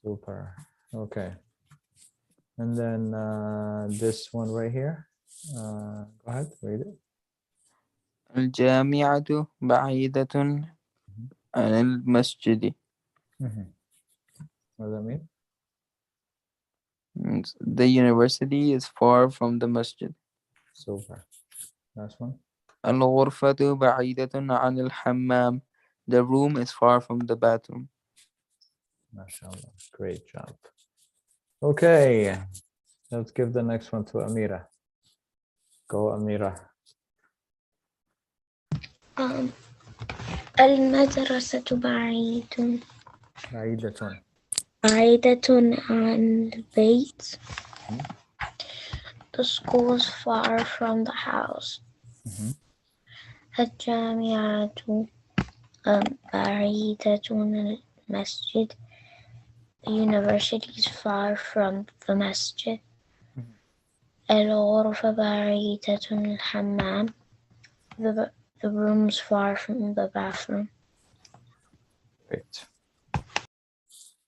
Super. Okay. And then this one right here. Go ahead, read it. الجامعة بعيدة عن المسجد. What does that mean? Means the university is far from the masjid. Super. Last one. الغرفة بعيدة عن الحمام. The room is far from the bathroom. MashaAllah. Great job. Okay. Let's give the next one to Amira. Go, Amira. المدرسة بعيدة بعيدة. عن البيت. The school is far from the house. الجامعة بعيدة عن المسجد. The university is far from the masjid. الغرفة بعيدة عن الحمام. The room is far from the bathroom. Great.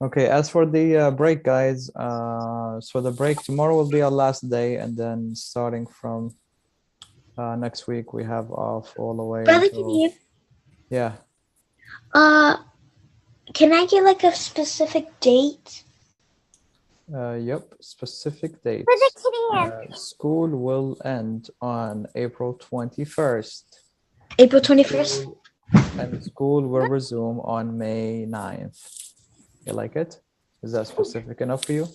Okay, as for the break, guys, so the break tomorrow will be our last day, and then starting from next week, we have off all the way. Brother, until... Yeah. Can I get like a specific date? Yep, specific date. School will end on April 21st. April 21st? And school will resume on May 9th. You like it? Is that specific enough for you?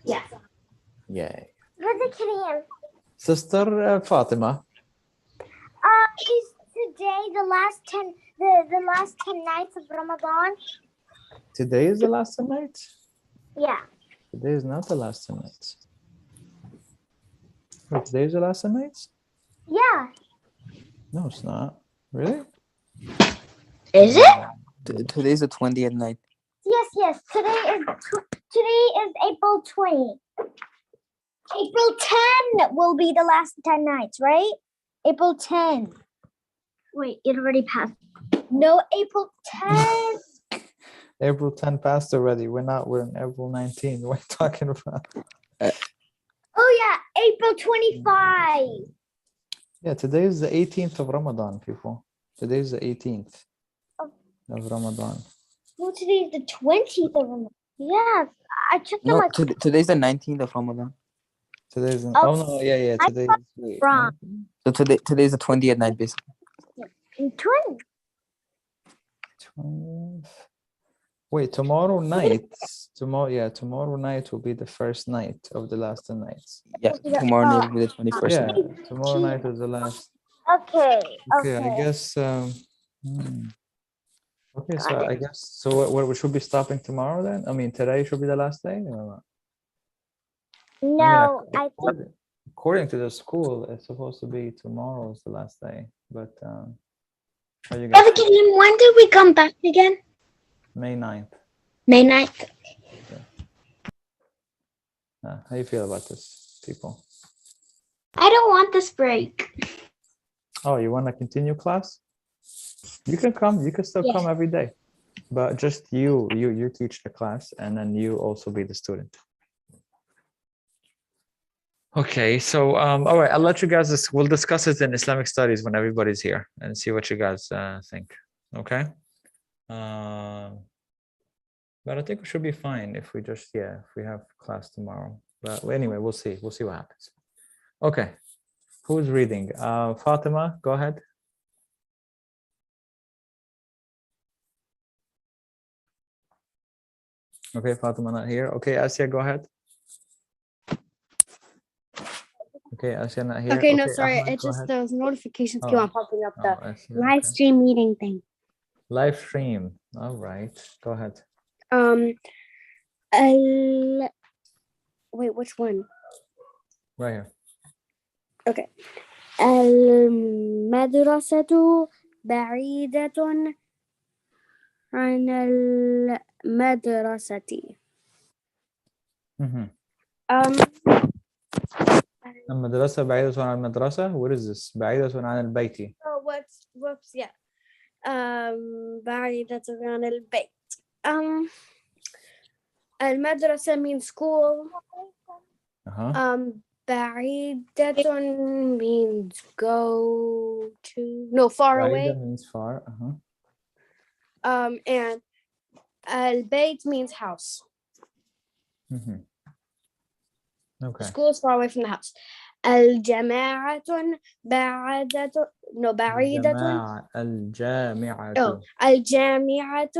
Yeah. Yay. Brother Kareem. Sister Fatima. Is today the last 10 nights of Ramadan? Today is the last 10 nights? Yeah. Today is not the last 10 nights. Wait, today is the last 10 nights? Yeah. No, it's not. Really? Is it? Today's the 20th night. Yes. Today is April 20. April 10 will be the last 10 nights, right? April 10. Wait, it already passed. No, April 10. April 10 passed already. We're in April 19. What are you talking about? Oh yeah, April 25. Yeah, today is the 18th of Ramadan, people. Today is the 18th of Ramadan. No, today is the 20th of Ramadan. Yeah, I checked on No, my... today's the 19th of Ramadan. Today's today is wrong. So today's the 20th night, basically. 20. 20th. Wait, tomorrow night will be the first night of the last 10 nights. Yeah, tomorrow night will be the 21st. Yeah, tomorrow night is the last. Okay. I guess. Okay, so I guess what we should be stopping tomorrow then? I mean, today should be the last day. No, according to the school, it's supposed to be tomorrow is the last day. But how you guys? When did we come back again? May 9th. May 9th. How you feel about this, people? I don't want this break. Oh, you want to continue class? You can come. You can still come every day, but just you teach the class, and then you also be the student. Okay, so all right, I'll let you guys. We'll discuss it in Islamic studies when everybody's here and see what you guys think. Okay. But I think we should be fine if we just if we have class tomorrow. But anyway, we'll see. We'll see what happens. Okay, who's reading? Fatima, go ahead. Okay, Fatima not here. Okay, Asya, go ahead. Okay, Asya not here. Okay, no, sorry. Ahmad, it just those notifications keep on popping up. The live stream meeting thing. Live stream. All right, go ahead. Wait, which one? Right here. Okay. المدرسة بعيدة عن المدرسة. المدرسة بعيدة عن المدرسة. What is this? بعيدة عن البيت. Oh, whoops, yeah. بعيدة عن البيت. المدرسة means school. بعيدة means go to, no, far بعيدة away. means far. And البيت means house. Okay. School is far away from the house. الجامعة بعيدة, no, بعيدة. الجامعة. Oh, الجامعة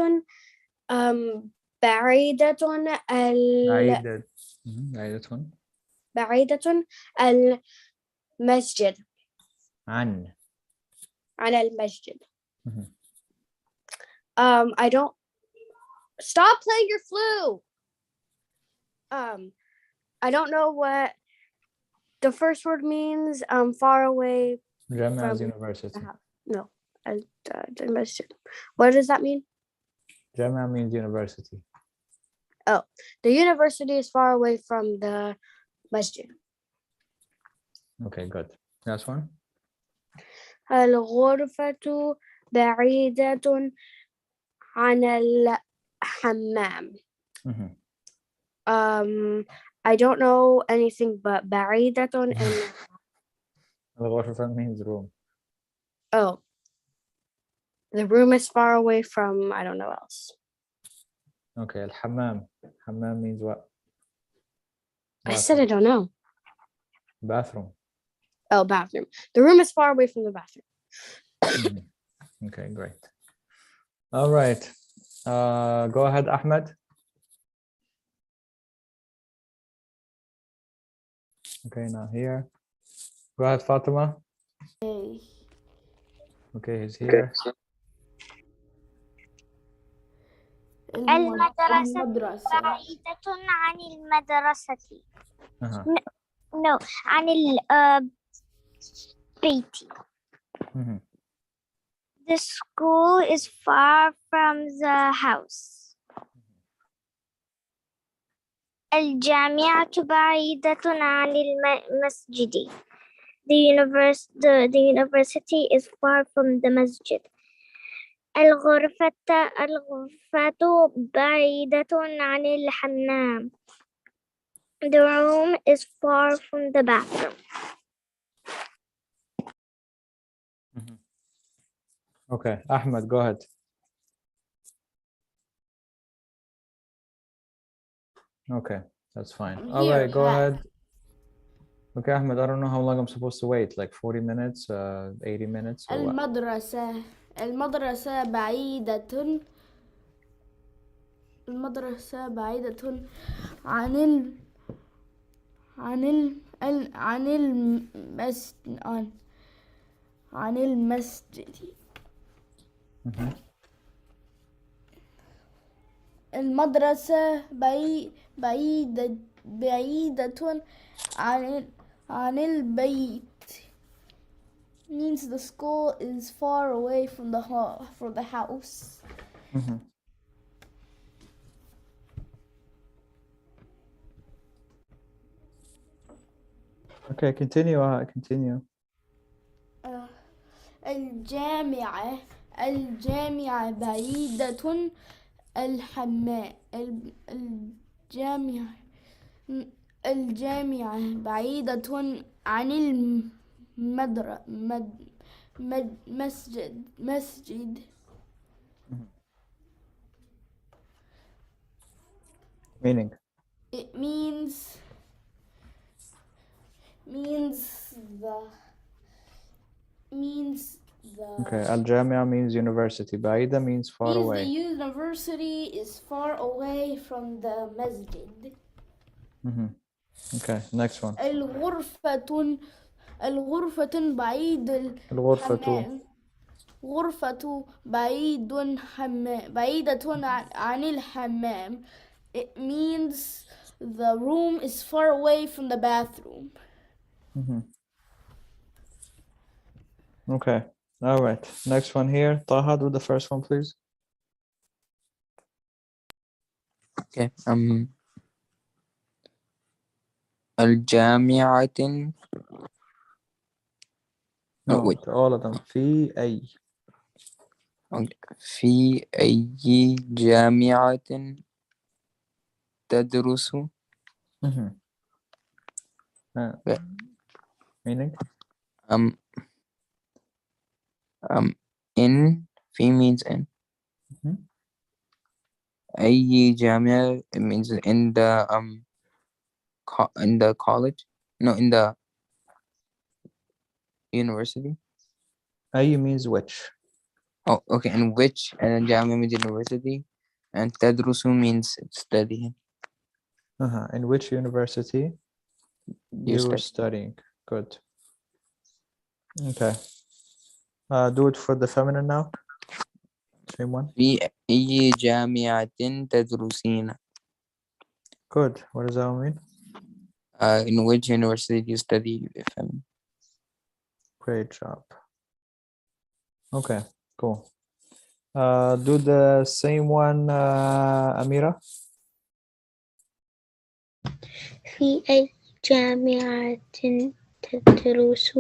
بعيدة بعيدة. المسجد. عن المسجد. I don't, stop playing your flute. I don't know what the first word means. Far away. جامعة From university. No, the masjid. What does that mean? جامعة means university. Oh, the university is far away from the masjid. Okay, good. Last one. الغرفة بعيدة عن الحمام. I don't know anything but بعيدة and الغرفة means room. oh, the room is far away from, I don't know else. Okay, الحمام. حمام means what? I said I don't know. Bathroom. Oh, bathroom. The room is far away from the bathroom. Okay, great. All right. Go ahead, Ahmed. Okay, not here. Go ahead, Fatima. Okay, he's here. المدرسة بعيدة عن المدرسة. No, عن البيت. The school is far from the house. الجامعة بعيدة عن المسجد. The university is far from the masjid. الغرفة بعيدة عن الحمام. The room is far from the bathroom. Okay, Ahmed, go ahead. Okay, that's fine. All right, go ahead. Okay, Ahmed, I don't know how long I'm supposed to wait, like 40 minutes, 80 minutes or what? المدرسة بعيدة عن المسجد. المدرسة بعيدة عن البيت means the school is far away from the house. Okay, continue. Continue. الجامعة بعيدة الحمام. الجامعة بعيدة عن مسجد. Meaning? It means the Okay, al-Jamia means university. Baida means far away. The university is far away from the masjid. Okay, next one. الغرفة بعيد الحمام. غرفة بعيدة عن الحمام. It means the room is far away from the bathroom. Okay, all right. Next one here. Taha, do the first one, please. Okay. الجامعة. No, wait. all of them. في أي. في أي جامعة تدرس Mm-hmm. Yeah. Meaning? um in في means in Mhm. أي جامعة it means in the in the college, no, in the university. أي means which. Oh, okay. In which, and then جامعة means university, and تدرس means studying. In which university You you're study. studying. Good. Okay. Do it for the feminine now. Same one. في أي جامعة تدرسين. Good. What does that mean? In which university do you study? Great job. Okay, cool. Do the same one, Amira. في أي جامعة تدرس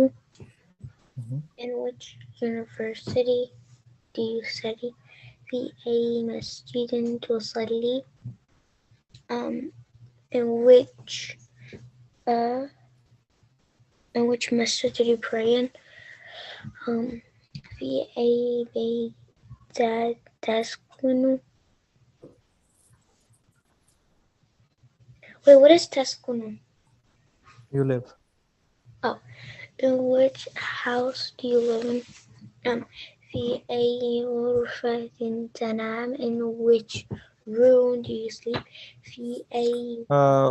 Mhm. In which university do you study? في أي مسجد تصلي in which masjid do you pray in? في أي بيت تسكن? Wait, what is تسكن? You live. In which house do you live in? في أي غرفة تنام? In which room do you sleep? في أي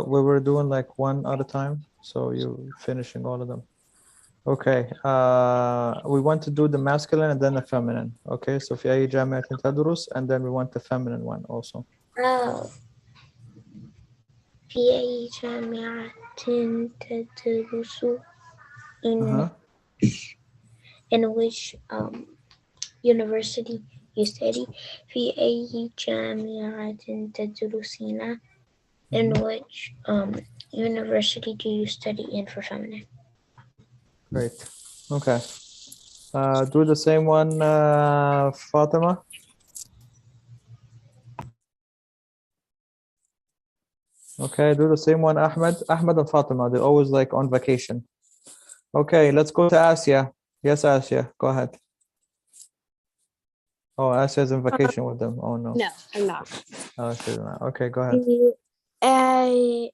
We were doing like one at a time, so you're finishing all of them. Okay. We want to do the masculine and then the feminine. Okay. So في أي جامعة تدرس, and then we want the feminine one also. في أي جامعة تدرس? In which university you study? في أي جامعة تدرسين? In which university do you study in for feminine? Great. Okay. Do the same one, Fatima. Okay, do the same one, Ahmed. Ahmed and Fatima, they're always like on vacation. Okay, let's go to Asia. Yes, Asia, go ahead. Oh, Asia's on vacation with them. Oh, no. No, I'm not. Oh, she's not. Okay, go ahead. في أي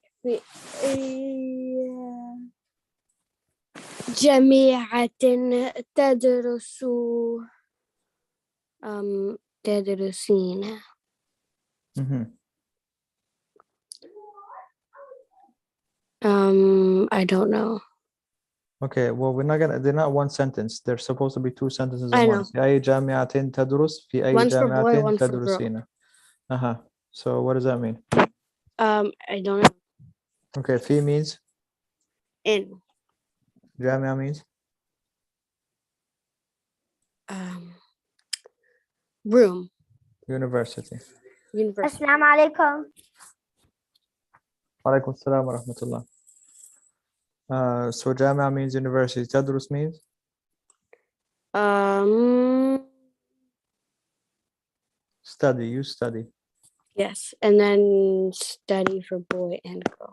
جامعة تدرس تدرسين. Mm-hmm. I don't know. Okay, well, they're not one sentence. They're supposed to be two sentences I in know. one. في أي جامعة تدرس؟ في أي One's for boy, جامعة one's for girl. تدرسين؟ So what does that mean? I don't know. Okay, في means? In. جامعة means? Room. University. University. Assalamu alaikum. وعليكم السلام ورحمة الله. So جامعة means university. تدرس means? Study. You study. Yes, and then study for boy and girl.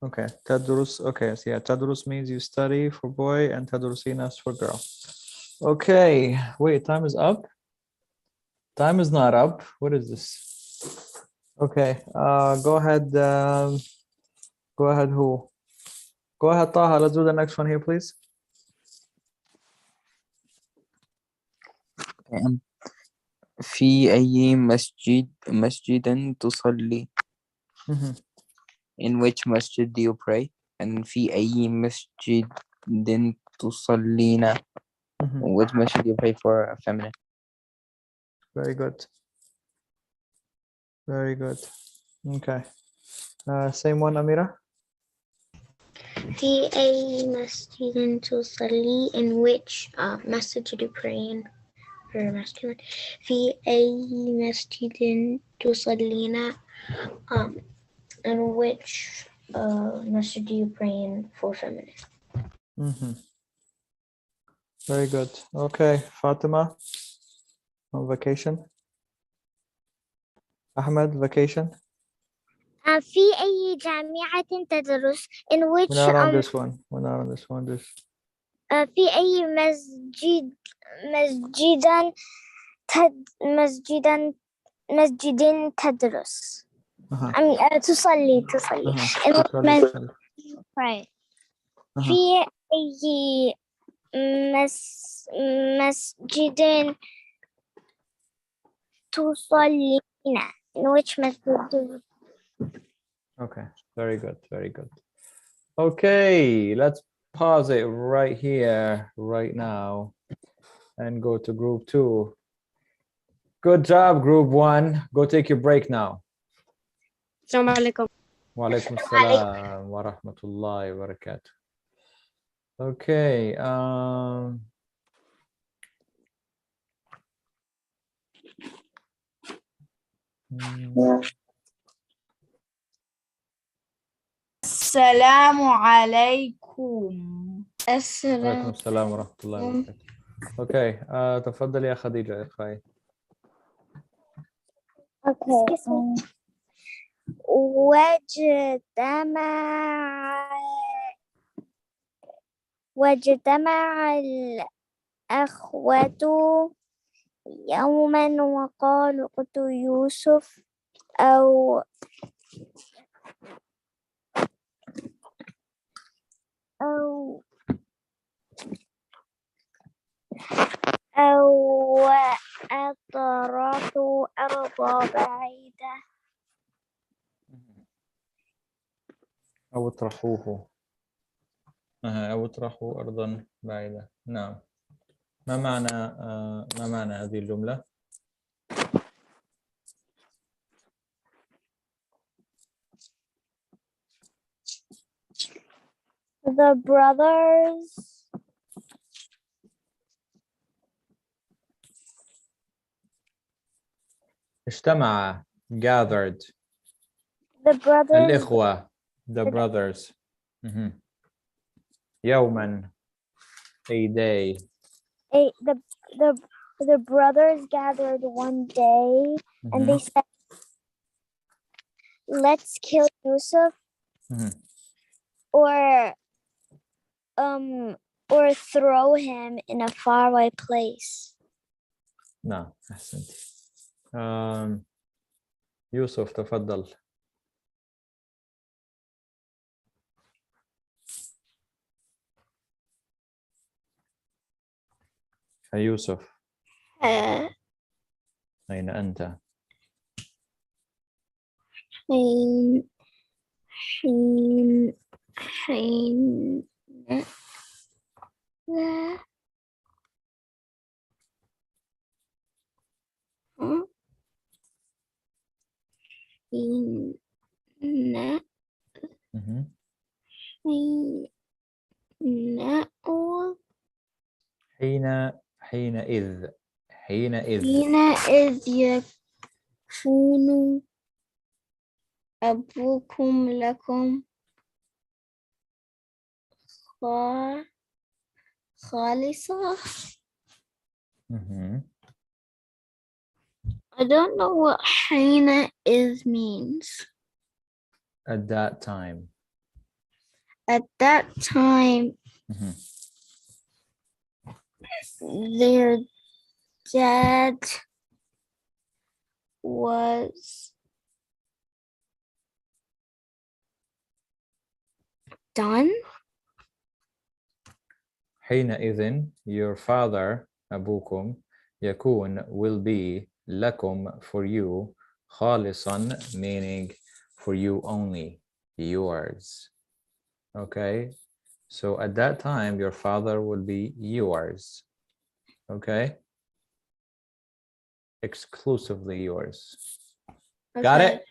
Okay. تدرس. Okay. So yeah, تدرس means you study for boy and تدرسين is for girl. Okay. Wait, time is up? Time is not up. What is this? Okay. Go ahead. Go ahead. Who? Go ahead, Taha. Let's do the next one here, please. في أي مسجد تصلي. In which masjid do you pray? And في أي مسجد تصلين. Which masjid do you pray for feminine? Very good. Very good. Okay. Same one, Amira. في أي مسجد تصلي? In which masjid do you pray in for masculine? في أي مسجد تصلين? In which masjid do you pray in for feminine? Very good. Okay, Fatima, on vacation. Ahmed, vacation. في أي جامعة تدرس in which We're not on this one. We're not on this one. في أي مسجد تدرس تصلي in which right. في أي مسجد تصلين in which مسجد. Okay, very good, very good. Okay, let's pause it right here, right now, and go to group 2. Good job, group 1. Go take your break now. السلام عليكم. Wa alaikum assalam wa rahmatullahi wa barakatuh. Okay, السلام عليكم. عليكم السلام ورحمة الله وبركاته. Okay, تفضل يا خديجة اقرأي. Okay. واجتمع الأخوة يوما وقالوا اقتلوا يوسف أو أطرحوا أرضا بعيدة أو اطرحوه. أو اطرحوا أرضا بعيدة. نعم. ما معنى هذه الجملة؟ The brothers اجتمع gathered. the brothers الإخوة the brothers. يوما a day. The brothers gathered one day and they said, let's kill Yusuf or throw him in a faraway place. نعم أحسنت. يوسف تفضل. يوسف أين أنت؟ حينئذ يكون أبوكم لكم خالصة. I don't know what حينئذ means. At that time. At that time, their dad was done. حينئذ your father أبوكم يكون will be لكم for you خالصا meaning for you only, yours. Okay, so at that time your father will be yours. Okay, exclusively yours. Okay. Got it?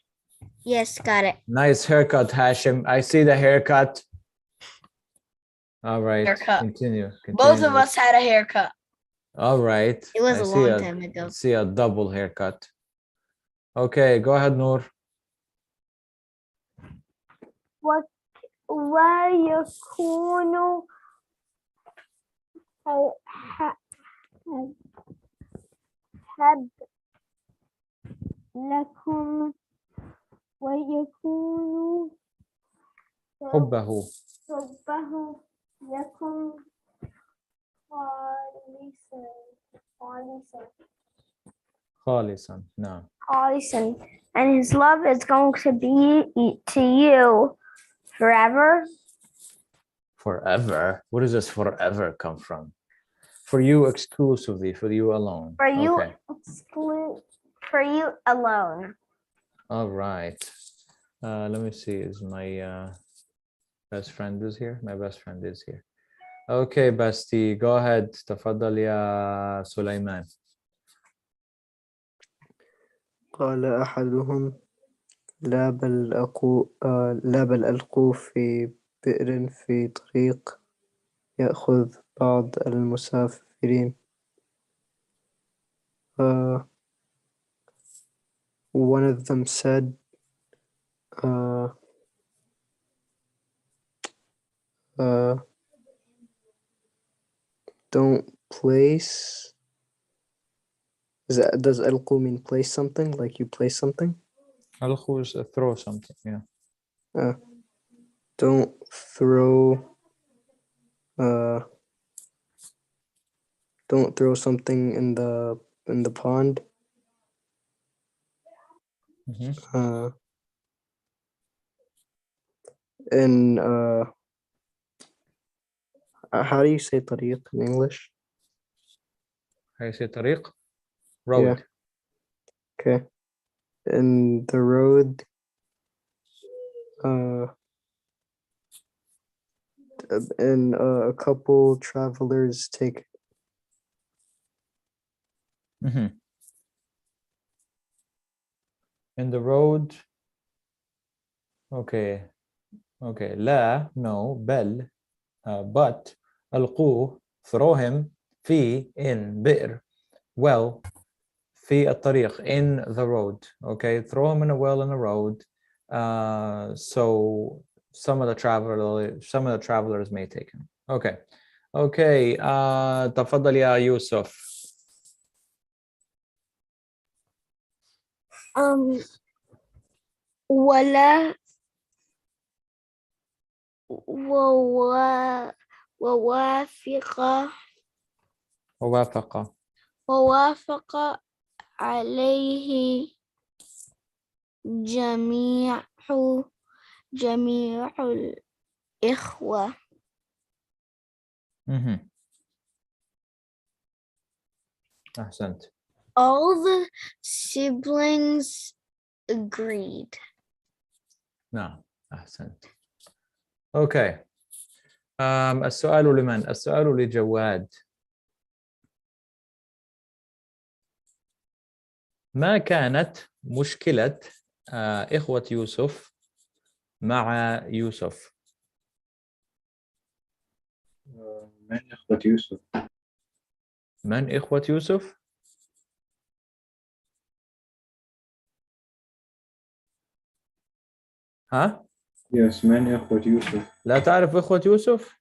Yes, got it. Nice haircut, Hashim. I see the haircut. All right, Haircut. Continue. Both of us had a haircut. All right. It was a long time ago. I see a double haircut. Okay, go ahead, Noor. ويكون هب لكم ويكون حبه حبه يكون خالصا خالصا خالصا. نعم. Alison, and his love is going to be to you forever. Forever. Where does this forever come from? For you exclusively, for you alone. For you, Okay. for you alone. All right. Let me see. Is my best friend is here? My best friend is here. Okay, bestie. Go ahead. تفضل يا سليمان. قال أحدهم لا بل ألقوا في بئر في طريق يأخذ بعض المسافرين. One of them said, don't place. Does ألقوا mean place something? Like you place something? ألقوا is throw something. Yeah. Don't throw. Don't throw something in the pond. Mm-hmm. And how do you say طريق in English? How you say طريق? Road. Yeah. Okay. And the road, and a couple travelers take. Mm-hmm. In the road. Okay. لا, no, بل, but, ألقوه, throw him, في, in, بئر, well, في الطريق, in the road. Okay, throw him in a well in the road. So some of the travelers may take him. Okay. تفضل يا يوسف. ولا ووافق عليه جميع الإخوة. أحسنت. All the siblings agreed. نعم. أحسنت. Okay. السؤال لمن؟ السؤال لجواد. ما كانت مشكلة إخوة يوسف مع يوسف؟ من إخوة يوسف؟ من إخوة يوسف؟ ها؟ Yes, من إخوة يوسف؟ لا تعرف إخوة يوسف؟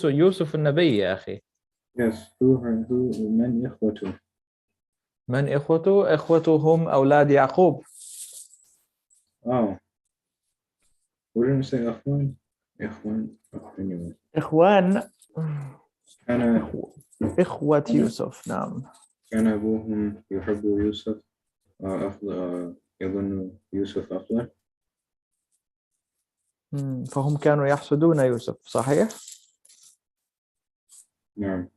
يوسف النبي يا أخي. Yes, who من إخوته؟ من إخوته؟ إخوته هم أولاد يعقوب. Oh, wouldn't say أخوان؟ anyway. إخوان. كان إخوة يوسف. نعم. كان أبوهم يحب يوسف، يظن يوسف أفضل. فهم كانوا يحسدون يوسف، صحيح؟ نعم.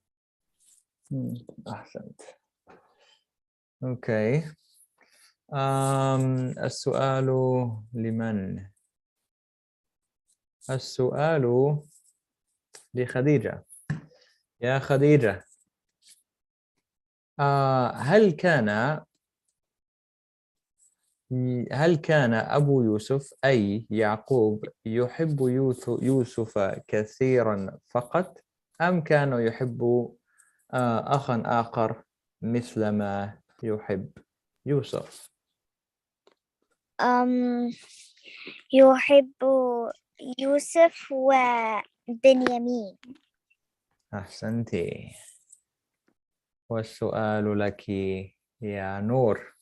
أحسنت. أوكي. السؤال لمن؟ السؤال لخديجة. يا خديجة، هل كان أبو يوسف أي يعقوب يحب يوسف كثيرا فقط، أم كان يحب أخا آخر مثل ما يحب يوسف؟ يحب يوسف وبنيامين. أحسنتي. والسؤال لك يا نور.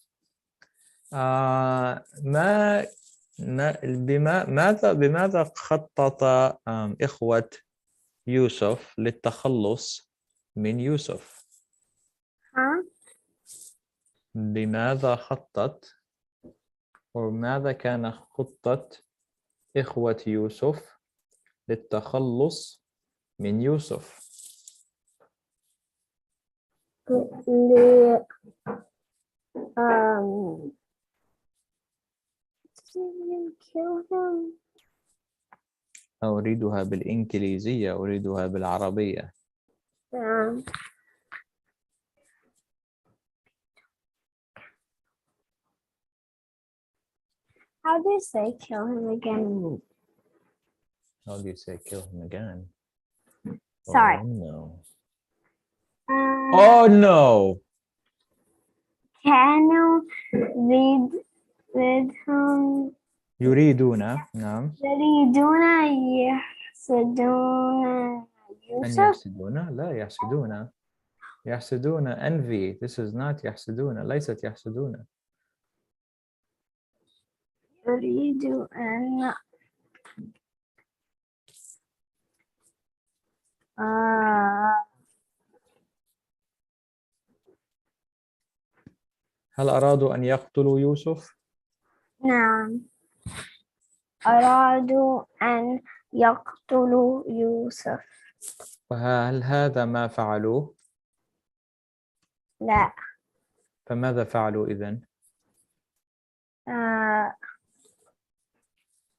ما بماذا خطط إخوة يوسف للتخلص من يوسف؟ Huh? بماذا خطط وماذا كان خطة إخوة يوسف للتخلص من يوسف؟ Kill him. أريدها بالإنجليزية، أريدها بالعربية. How do you say kill him again? How do you say kill him again? Sorry. Oh no. Uh, Oh no. Can you read him? يريدون، نعم. يريدون يحسدون أن يوسف. يحسدون؟ لا يحسدون. يحسدون envy. This is not يحسدون. ليست يحسدون. يريد أن هل أرادوا أن يقتلوا يوسف؟ نعم أرادوا أن يقتلوا يوسف. وهل هذا ما فعلوه؟ لا. فماذا فعلوا إذن؟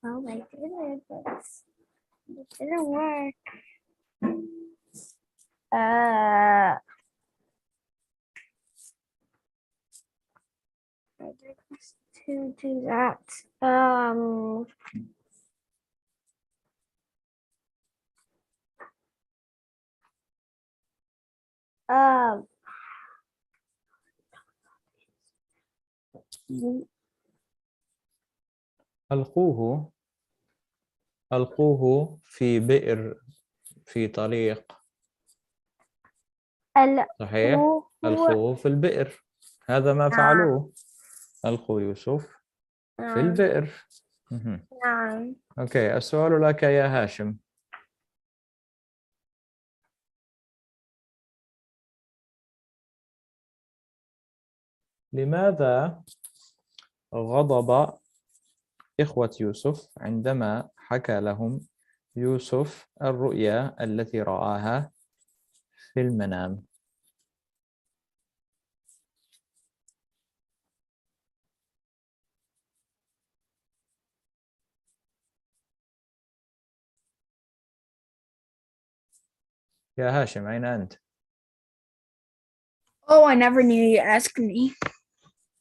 Well, they did it, but it didn't work. To do that. ألقوه في بئر في طريق. صحيح؟ ألقوه في البئر. هذا ما فعلوه. ألقوا يوسف في البئر. نعم. أوكي، السؤال لك يا هاشم. لماذا غضب إخوة يوسف عندما حكى لهم يوسف الرؤيا التي رآها في المنام؟ يا هاشم أين أنت؟ Oh, I never knew you asked me.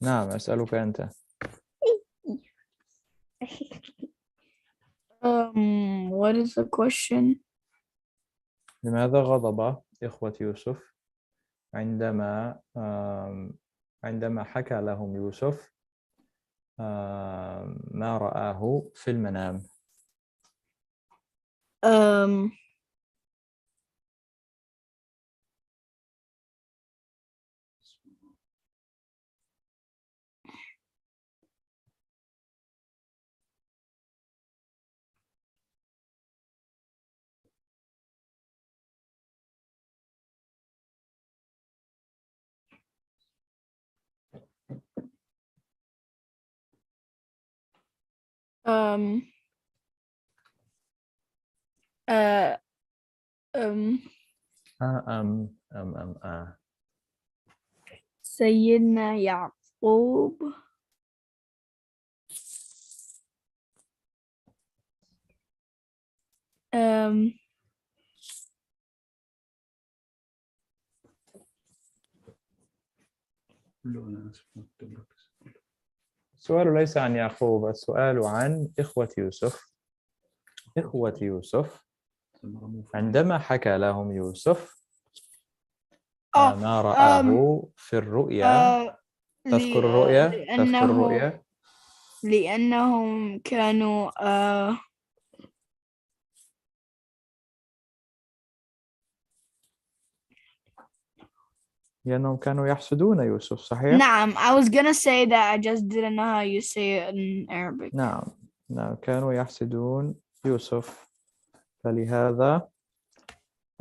نعم، أسألك أنت. What is the question? لماذا غضب إخوة يوسف عندما حكى لهم يوسف ما رآه في المنام؟ سيدنا يعقوب السؤال ليس عن يعقوب، السؤال عن إخوة يوسف. إخوة يوسف عندما حكى لهم يوسف ما رآه في الرؤيا. تذكر الرؤيا؟ تذكر الرؤيا؟ لأنهم كانوا لأنهم كانوا يحسدون يوسف. صحيح؟ نعم. I was gonna say that I just didn't know how you say it in Arabic. نعم. نعم كانوا يحسدون يوسف، فلهذا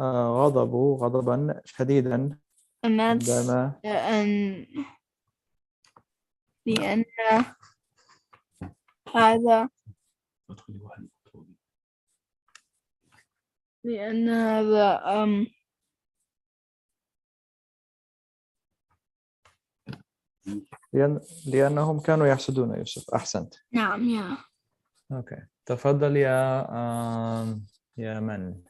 غضبوا غضبا شديدا And that's عندما and لأن هذا لأن هذا لأنهم كانوا يحسدون يوسف. أحسنت. نعم يا أوكي تفضل يا من؟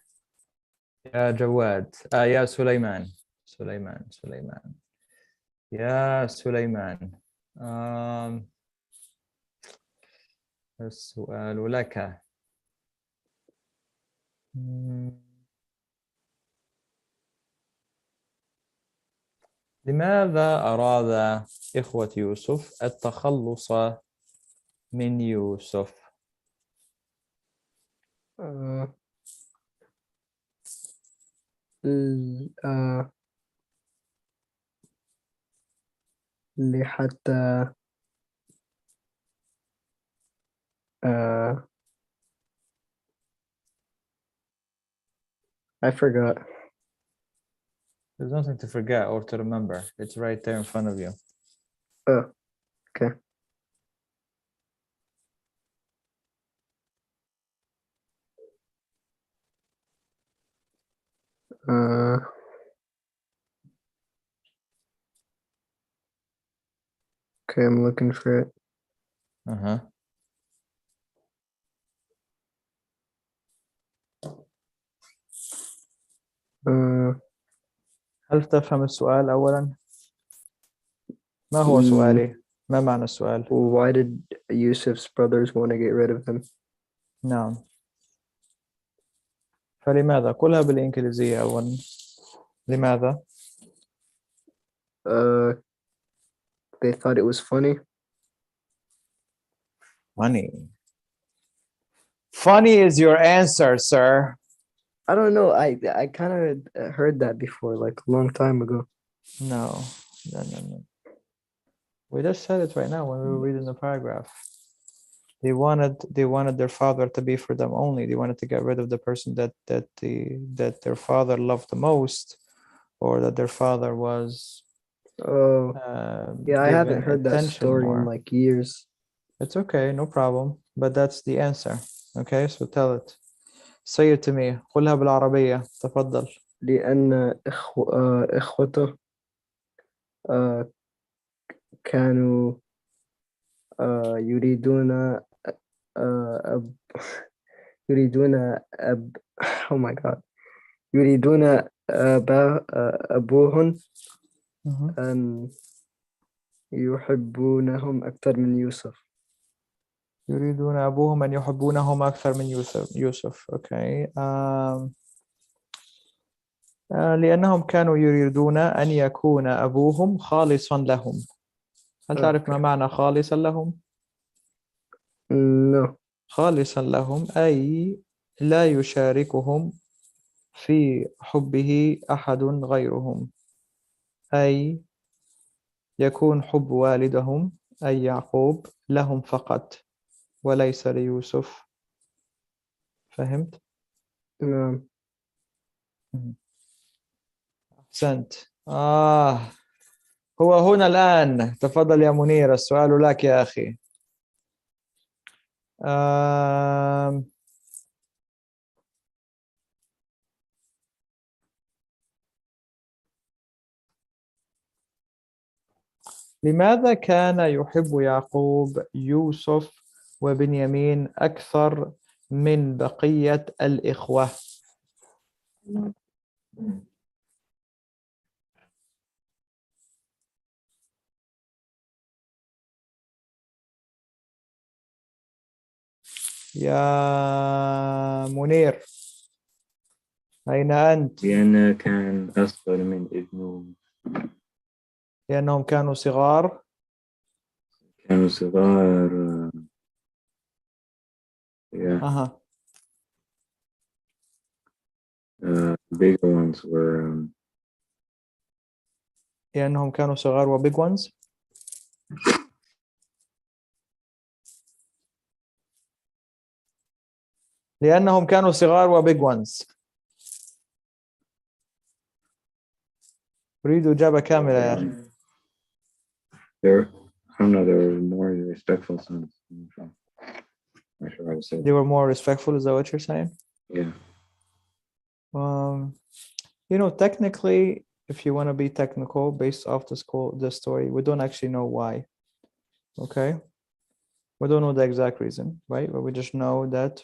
يا جواد. يا سليمان. سليمان يا سليمان. السؤال لك. لماذا أراد إخوة يوسف التخلص من يوسف؟ لحتى I forgot. There's nothing to forget or to remember. It's right there in front of you. Oh, okay. Okay, I'm looking for it. هل تفهم السؤال أولا؟ ما هو سؤالي؟ ما معنى السؤال؟ Why did Yusuf's brothers want to get rid of him? نعم. فلماذا؟ قلها بالإنجليزية أولا. لماذا؟ They thought it was funny. Funny is your answer, sir. I don't know. I kind of heard that before, like a long time ago. No. We just said it right now when we were reading the paragraph. They wanted their father to be for them only. They wanted to get rid of the person that their father loved the most, or that their father was. Oh, yeah, I haven't heard that story more. in like years. It's okay, no problem. But that's the answer. Okay, so tell it. Say it to me. قلها بالعربية. تفضل. لأن إخوته كانوا يريدون يريدون oh my god يريدون أبوهم أن يحبونهم أكثر من يوسف. يريدون أبوهم أن يحبونهم أكثر من يوسف. أوكي. لأنهم كانوا يريدون أن يكون أبوهم خالصا لهم. هل تعرف ما معنى خالصا لهم؟ No. خالصا لهم أي لا يشاركهم في حبه أحد غيرهم، أي يكون حب والدهم أي يعقوب لهم فقط وليس ليوسف. فهمت؟ نعم. أحسنت. هو هنا الآن. تفضل يا منير، السؤال لك يا أخي. لماذا كان يحب يعقوب يوسف وبنيامين أكثر من بقية الإخوة؟ يا منير أين أنت؟ لأن كان أصغر من ابنه. لأنهم كانوا صغار. كانوا صغار. Bigger ones were. لأنهم كانوا صغار و big ones. لأنهم كانوا صغار وbig ones. أريد إجابة كاملة يا أخي. They're, I don't know, they were more respectful sons. I'm not sure how to say They it. were more respectful, is that what you're saying? Yeah. You know, technically, if you want to be technical, based off the story, we don't actually know why. Okay, we don't know the exact reason, right? But we just know that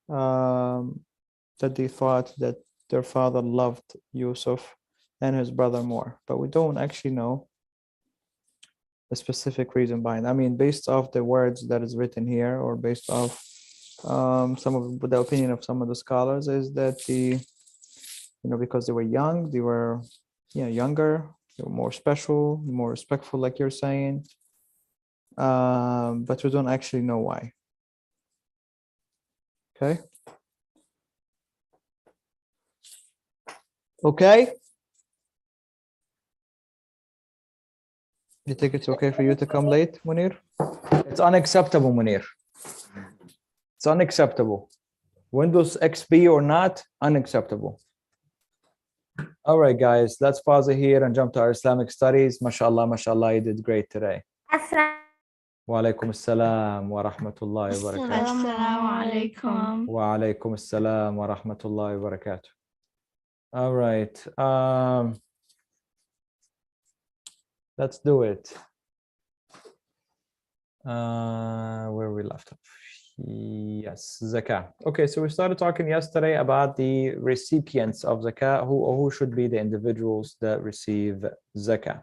that they thought that their father loved Yusuf and his brother more, but we don't actually know the specific reason behind. I mean, based off the words that is written here, or based off some of the opinion of some of the scholars, is that because they were young, they were younger, they were more special, more respectful, like you're saying, but we don't actually know why. Okay, you think it's okay for you to come late, Munir? It's unacceptable, Munir. It's unacceptable. Windows XP or not, unacceptable. All right, guys, let's pause it here and jump to our Islamic studies. MashaAllah, MashaAllah, you did great today. Wa alaikum assalam wa rahmatullahi wa barakatuh. Assalamu alaikum. Wa alaikum assalam wa rahmatullahi wa barakatuh. All right. Let's do it. Where we left off. Yes, zakah. Okay, so we started talking yesterday about the recipients of zakah, who should be the individuals that receive zakah,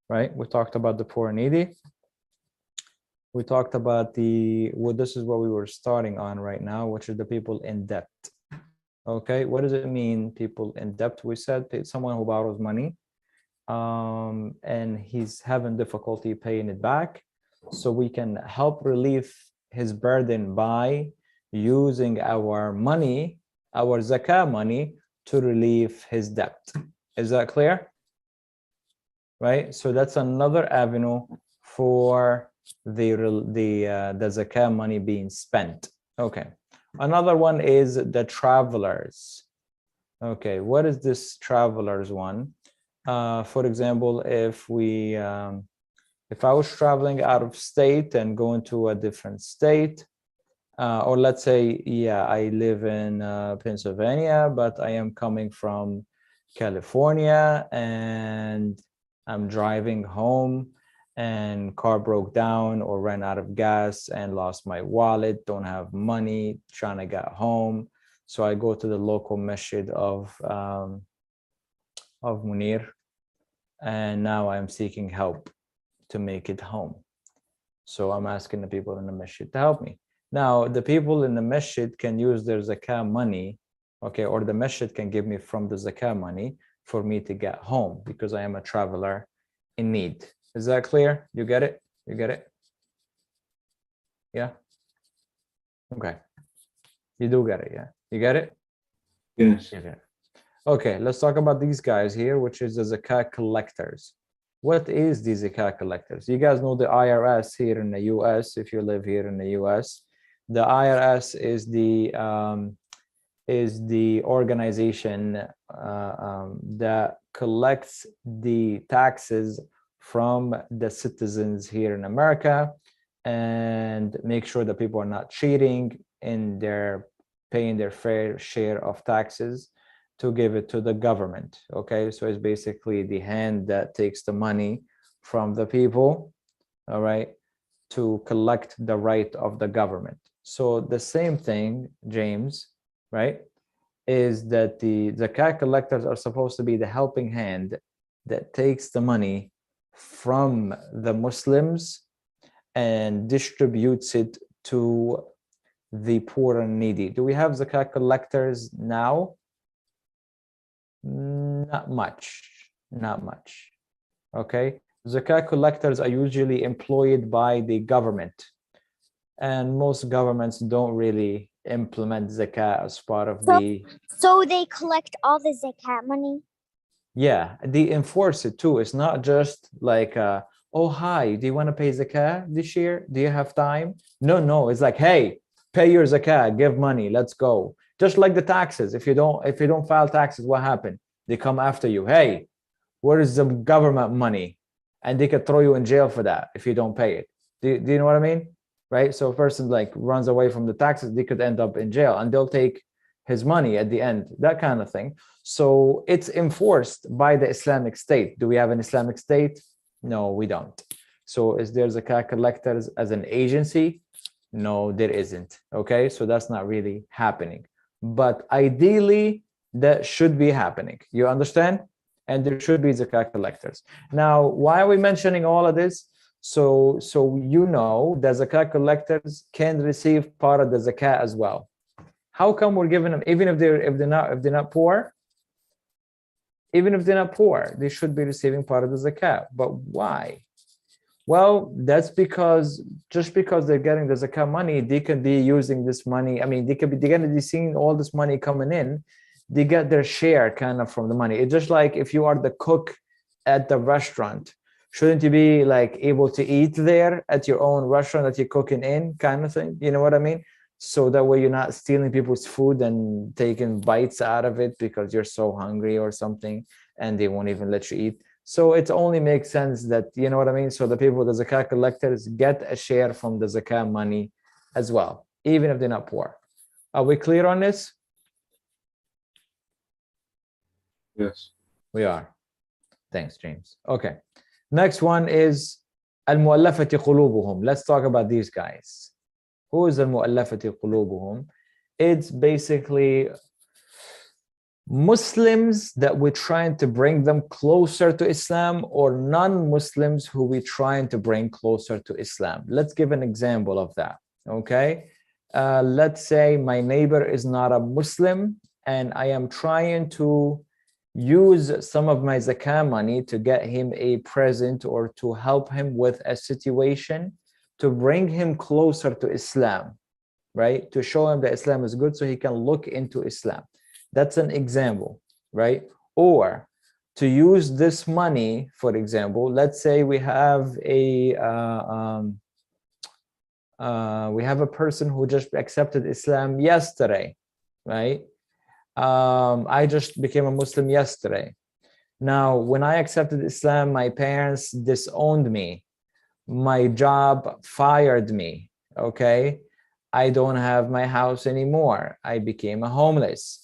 right? We talked about the poor and needy. We talked about this is what we were starting on right now, which is the people in debt. Okay, what does it mean, people in debt? We said someone who borrows money and he's having difficulty paying it back, so we can help relieve his burden by using our money, our zakah money, to relieve his debt. Is that clear? Right, so that's another avenue for the zakah money being spent. Okay, another one is the travelers. Okay, what is this travelers one? For example, if I was traveling out of state and going to a different state, or let's say, I live in Pennsylvania, but I am coming from California and I'm driving home and car broke down or ran out of gas and lost my wallet, don't have money, trying to get home. So I go to the local masjid of Munir, and now I'm seeking help to make it home. So I'm asking the people in the masjid to help me. Now, the people in the masjid can use their zakah money, okay, or the masjid can give me from the zakah money for me to get home because I am a traveler in need. Is that clear? You get it? You get it? Yeah? Okay. You do get it, yeah? You get it? Yes. Okay. Okay, let's talk about these guys here, which is the zakah collectors. What is the zakah collectors? You guys know the IRS here in the US, if you live here in the US. The IRS is the organization that collects the taxes from the citizens here in America and make sure that people are not cheating in their paying their fair share of taxes to give it to the government. Okay, so it's basically the hand that takes the money from the people, all right, to collect the right of the government. So the same thing, James, right, is that the zakah collectors are supposed to be the helping hand that takes the money from the Muslims and distributes it to the poor and needy. Do we have zakah collectors now? Not much, not much. Okay, zakah collectors are usually employed by the government, and most governments don't really implement zakah as part of So they collect all the zakat money? Yeah, they enforce it too. It's not just like, oh, hi, do you want to pay zakah this year? Do you have time? No, it's like, hey, Pay your zakat, give money, let's go. Just like the taxes. If you don't file taxes, what happened? They come after you. Hey, where is the government money? And they could throw you in jail for that if you don't pay it. Do you know what I mean? Right? So a person like runs away from the taxes, they could end up in jail and they'll take his money at the end, that kind of thing. So it's enforced by the Islamic State. Do we have an Islamic State? No, we don't. So is there zakat collectors as an agency? No, there isn't. Okay, so that's not really happening. But ideally, that should be happening. You understand? And there should be zakat collectors. Now, why are we mentioning all of this? So you know that zakat collectors can receive part of the zakat as well. How come we're giving them, even if they're not poor? Even if they're not poor, they should be receiving part of the zakat. But why? Well, that's because just because they're getting the zakat money, they can be using this money. I mean, they're going to be seeing all this money coming in. They get their share kind of from the money. It's just like if you are the cook at the restaurant, shouldn't you be like able to eat there at your own restaurant that you're cooking in, kind of thing? You know what I mean? So that way you're not stealing people's food and taking bites out of it because you're so hungry or something, and they won't even let you eat. So it only makes sense that, you know what I mean? So the people, the zakat collectors, get a share from the zakat money as well, even if they're not poor. Are we clear on this? Yes. We are. Thanks, James. Okay. Next one is al-mu'allafati qulubuhum. Let's talk about these guys. Who is al-mu'allafati qulubuhum? It's basically Muslims that we're trying to bring them closer to Islam, or non-Muslims who we're trying to bring closer to Islam. Let's give an example of that. Okay. Let's say my neighbor is not a Muslim and I am trying to use some of my zakah money to get him a present or to help him with a situation to bring him closer to Islam, right? To show him that Islam is good so he can look into Islam. That's an example, right? Or to use this money, for example, let's say we have a person who just accepted Islam yesterday, right? I just became a Muslim yesterday. Now, when I accepted Islam, my parents disowned me. My job fired me, okay? I don't have my house anymore. I became a homeless.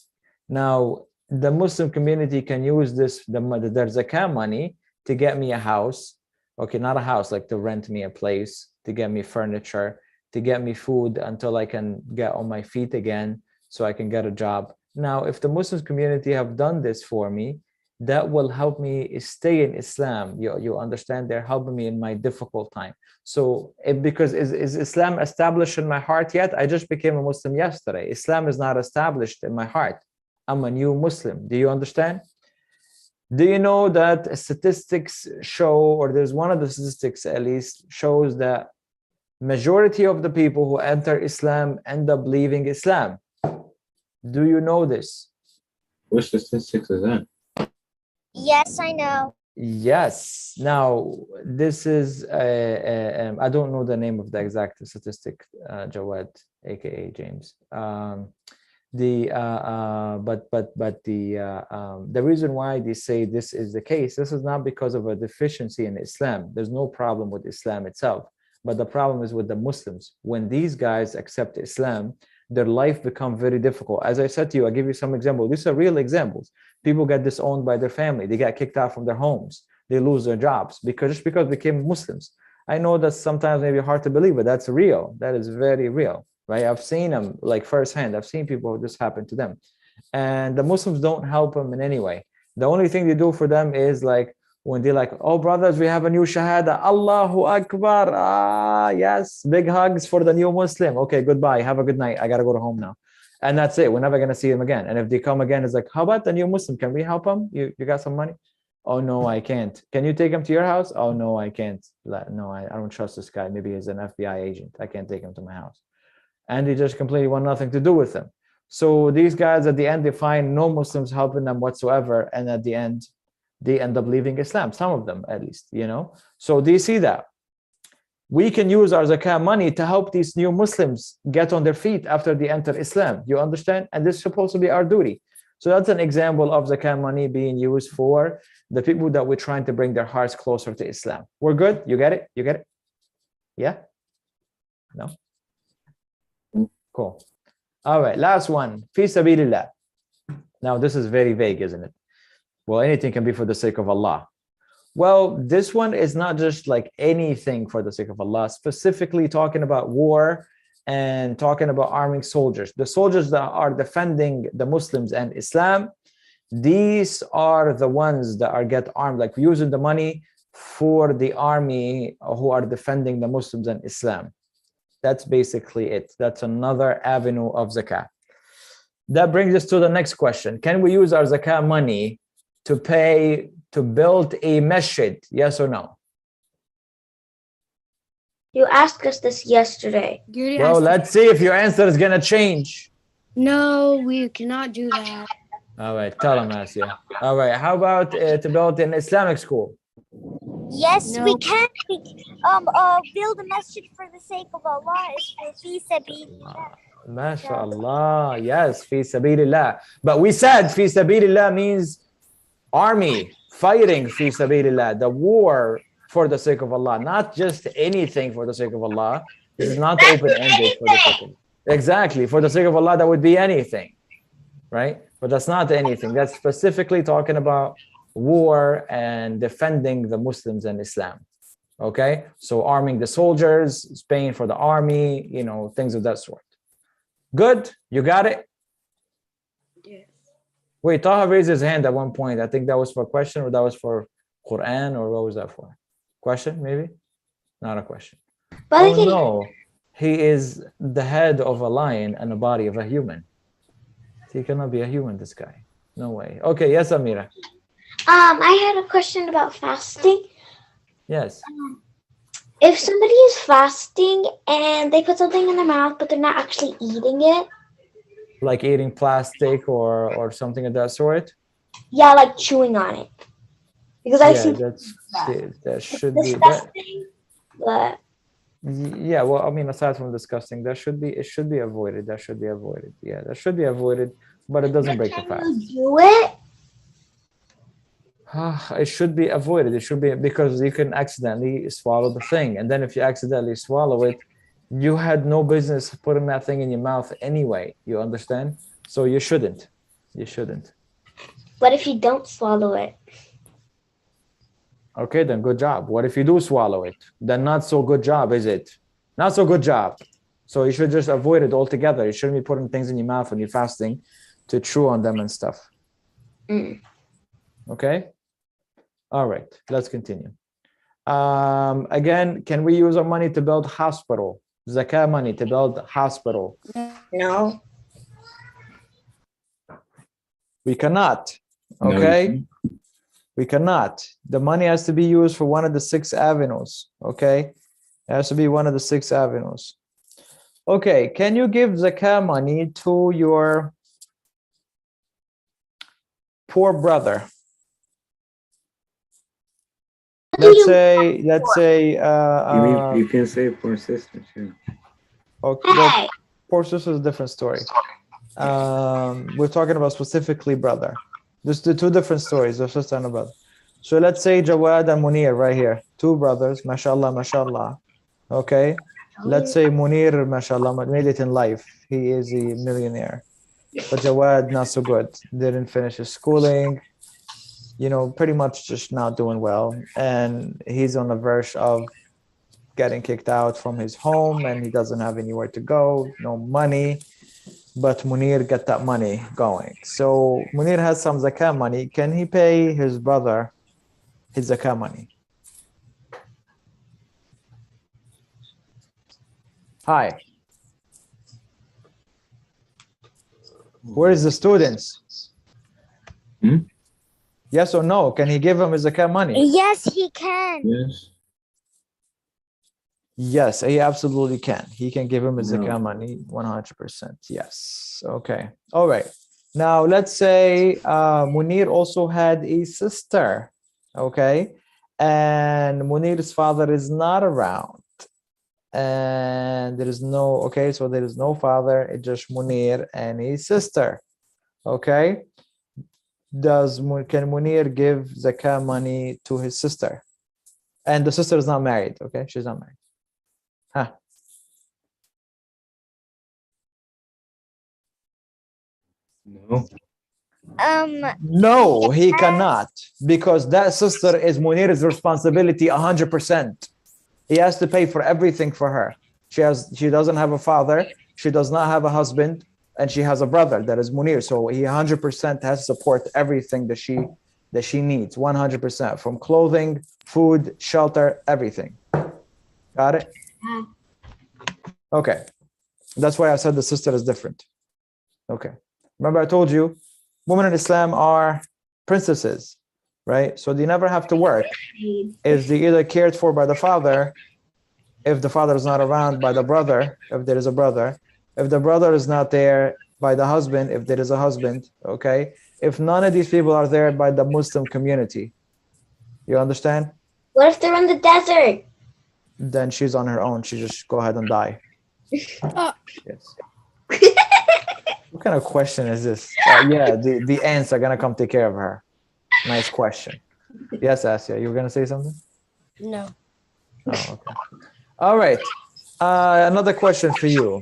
Now, the Muslim community can use their zakah money to get me a house. Okay, not a house, like to rent me a place, to get me furniture, to get me food until I can get on my feet again so I can get a job. Now, if the Muslim community have done this for me, that will help me stay in Islam. You understand? They're helping me in my difficult time. So because is Islam established in my heart yet? I just became a Muslim yesterday. Islam is not established in my heart. I'm a new Muslim. Do you understand? Do you know that statistics show, or there's one of the statistics at least, shows that majority of the people who enter Islam end up leaving Islam? Do you know this? Which statistics is that? Yes, I know. Yes. Now, this is, I don't know the name of the exact statistic, Jawad, aka James. The reason why they say this is the case, this is not because of a deficiency in Islam. There's no problem with Islam itself, but the problem is with the Muslims. When these guys accept Islam, their life become very difficult. As I said to you, I give you some examples. These are real examples. People get disowned by their family. They get kicked out from their homes. They lose their jobs because they became Muslims. I know that's sometimes maybe hard to believe, but that's real. That is very real, right? I've seen them like firsthand. I've seen people who this happen to them. And the Muslims don't help them in any way. The only thing they do for them is like, when they're like, oh, brothers, we have a new Shahada. Allahu Akbar. Ah, yes. Big hugs for the new Muslim. Okay, goodbye. Have a good night. I got to go to home now. And that's it. We're never going to see them again. And if they come again, it's like, how about the new Muslim? Can we help him? You got some money? Oh, no, I can't. Can you take him to your house? Oh, no, I can't. No, I don't trust this guy. Maybe he's an FBI agent. I can't take him to my house. And they just completely want nothing to do with him. So these guys, at the end, they find no Muslims helping them whatsoever. And at the end, they end up leaving Islam, some of them at least, you know. So do you see that? we can use our zakah money to help these new Muslims get on their feet after they enter Islam. You understand? And this is supposed to be our duty. So that's an example of zakah money being used for the people that we're trying to bring their hearts closer to Islam. We're good? You get it? You get it? Yeah? No? Cool. All right, last one. Fi sabilillah. Now, this is very vague, isn't it? Well, anything can be for the sake of Allah. Well, this one is not just like anything for the sake of Allah, specifically talking about war and talking about arming soldiers. The soldiers that are defending the Muslims and Islam, these are the ones that are get armed, like using the money for the army who are defending the Muslims and Islam. That's basically it. That's another avenue of zakah. That brings us to the next question. Can we use our zakah money to pay to build a masjid? Yes or no? You asked us this yesterday. You already Well, asked let's see if your answer is gonna change. No, we cannot do that. All right, tell him, Asya. All right, how about to build an Islamic school? Yes, we No. can. Build a masjid for the sake of Allah is for fi sabilillah. MashaAllah, yes, fi sabilillah. But we said fi sabilillah means army, fighting fi sabilillah, the war for the sake of Allah, not just anything for the sake of Allah. This is not open-ended for the sake of exactly for the sake of Allah. That would be anything, right? But that's not anything. That's specifically talking about war and defending the Muslims and Islam. Okay, so arming the soldiers, paying for the army, you know, things of that sort. Good, you got it. Yes. Wait, Taha raised his hand at one point. I think that was for a question, or that was for Quran, or what was that for? Question, maybe? Not a question. But Oh no, he is the head of a lion and the body of a human. He cannot be a human, this guy. No way. Okay, yes, Amira. I had a question about fasting. Yes. If somebody is fasting and they put something in their mouth, but they're not actually eating it, Like eating plastic or something of that sort? yeah, like chewing on it. Because I Yeah, see that should be that. disgusting, but Yeah, well, I mean, aside from disgusting, it should be avoided. That should be avoided. Yeah, that should be avoided, but it doesn't break the can fast. you do it? It should be avoided. It should be because you can accidentally swallow the thing. And then if you accidentally swallow it, you had no business putting that thing in your mouth anyway. You understand? So you shouldn't. You shouldn't. What if you don't swallow it? Okay, then good job. What if you do swallow it? Then not so good job, is it? Not so good job. So you should just avoid it altogether. You shouldn't be putting things in your mouth when you're fasting to chew on them and stuff. Okay? All right, let's continue. Again, can we use our money to build hospital? Zakah money to build hospital? No. We cannot. No, you Okay? can't. We cannot. The money has to be used for one of the 6 avenues. Okay? It has to be one of the 6 avenues. Okay, can you give zakah money to your poor brother? Let's say You mean you can say poor sister too. okay, well, Hey, poor sister is a different story. We're talking about specifically brother. There's the 2 different stories of sister and a brother. So let's say Jawad and Munir right here, 2 brothers, mashallah, mashallah. Okay, let's say Munir, mashallah, made it in life. He is a millionaire. But Jawad, not so good. Didn't finish his schooling. You know, pretty much just not doing well. And he's on the verge of getting kicked out from his home, and he doesn't have anywhere to go, no money. But Munir got that money going. So Munir has some zakah money. Can he pay his brother his zakah money? Hi. Where is the students? Yes or no? Can he give him his zakah money? Yes, he can. Yes. Yes, he absolutely can. He can give him his No. zakah money 100%. Yes. Okay. All right. Now, let's say Munir also had a sister. Okay. And Munir's father is not around. and there is no, okay, so there is no father, it's just Munir and his sister. Okay, can Munir give zakah money to his sister? And the sister is not married, okay, she's not married. Huh. No. No, he cannot, because that sister is Munir's responsibility 100%. He has to pay for everything for her. She doesn't have a father, she does not have a husband, and she has a brother that is Munir. So he 100% has to support everything that she needs, 100%, from clothing, food, shelter, everything. Got it? Okay. That's why I said the sister is different. Okay. Remember I told you, women in Islam are princesses, right? So they never have to work. Is they either cared for by the father, if the father is not around, by the brother, if there is a brother, if the brother is not there, by the husband, if there is a husband, okay? If none of these people are there, by the Muslim community. You understand? What if they're in the desert? Then she's on her own. She just go ahead and die. Yes. What kind of question is this? Yeah, the ants are gonna come take care of her. Nice question. Yes, Asya, you were gonna say something? No. Oh, okay. All right. Another question for you.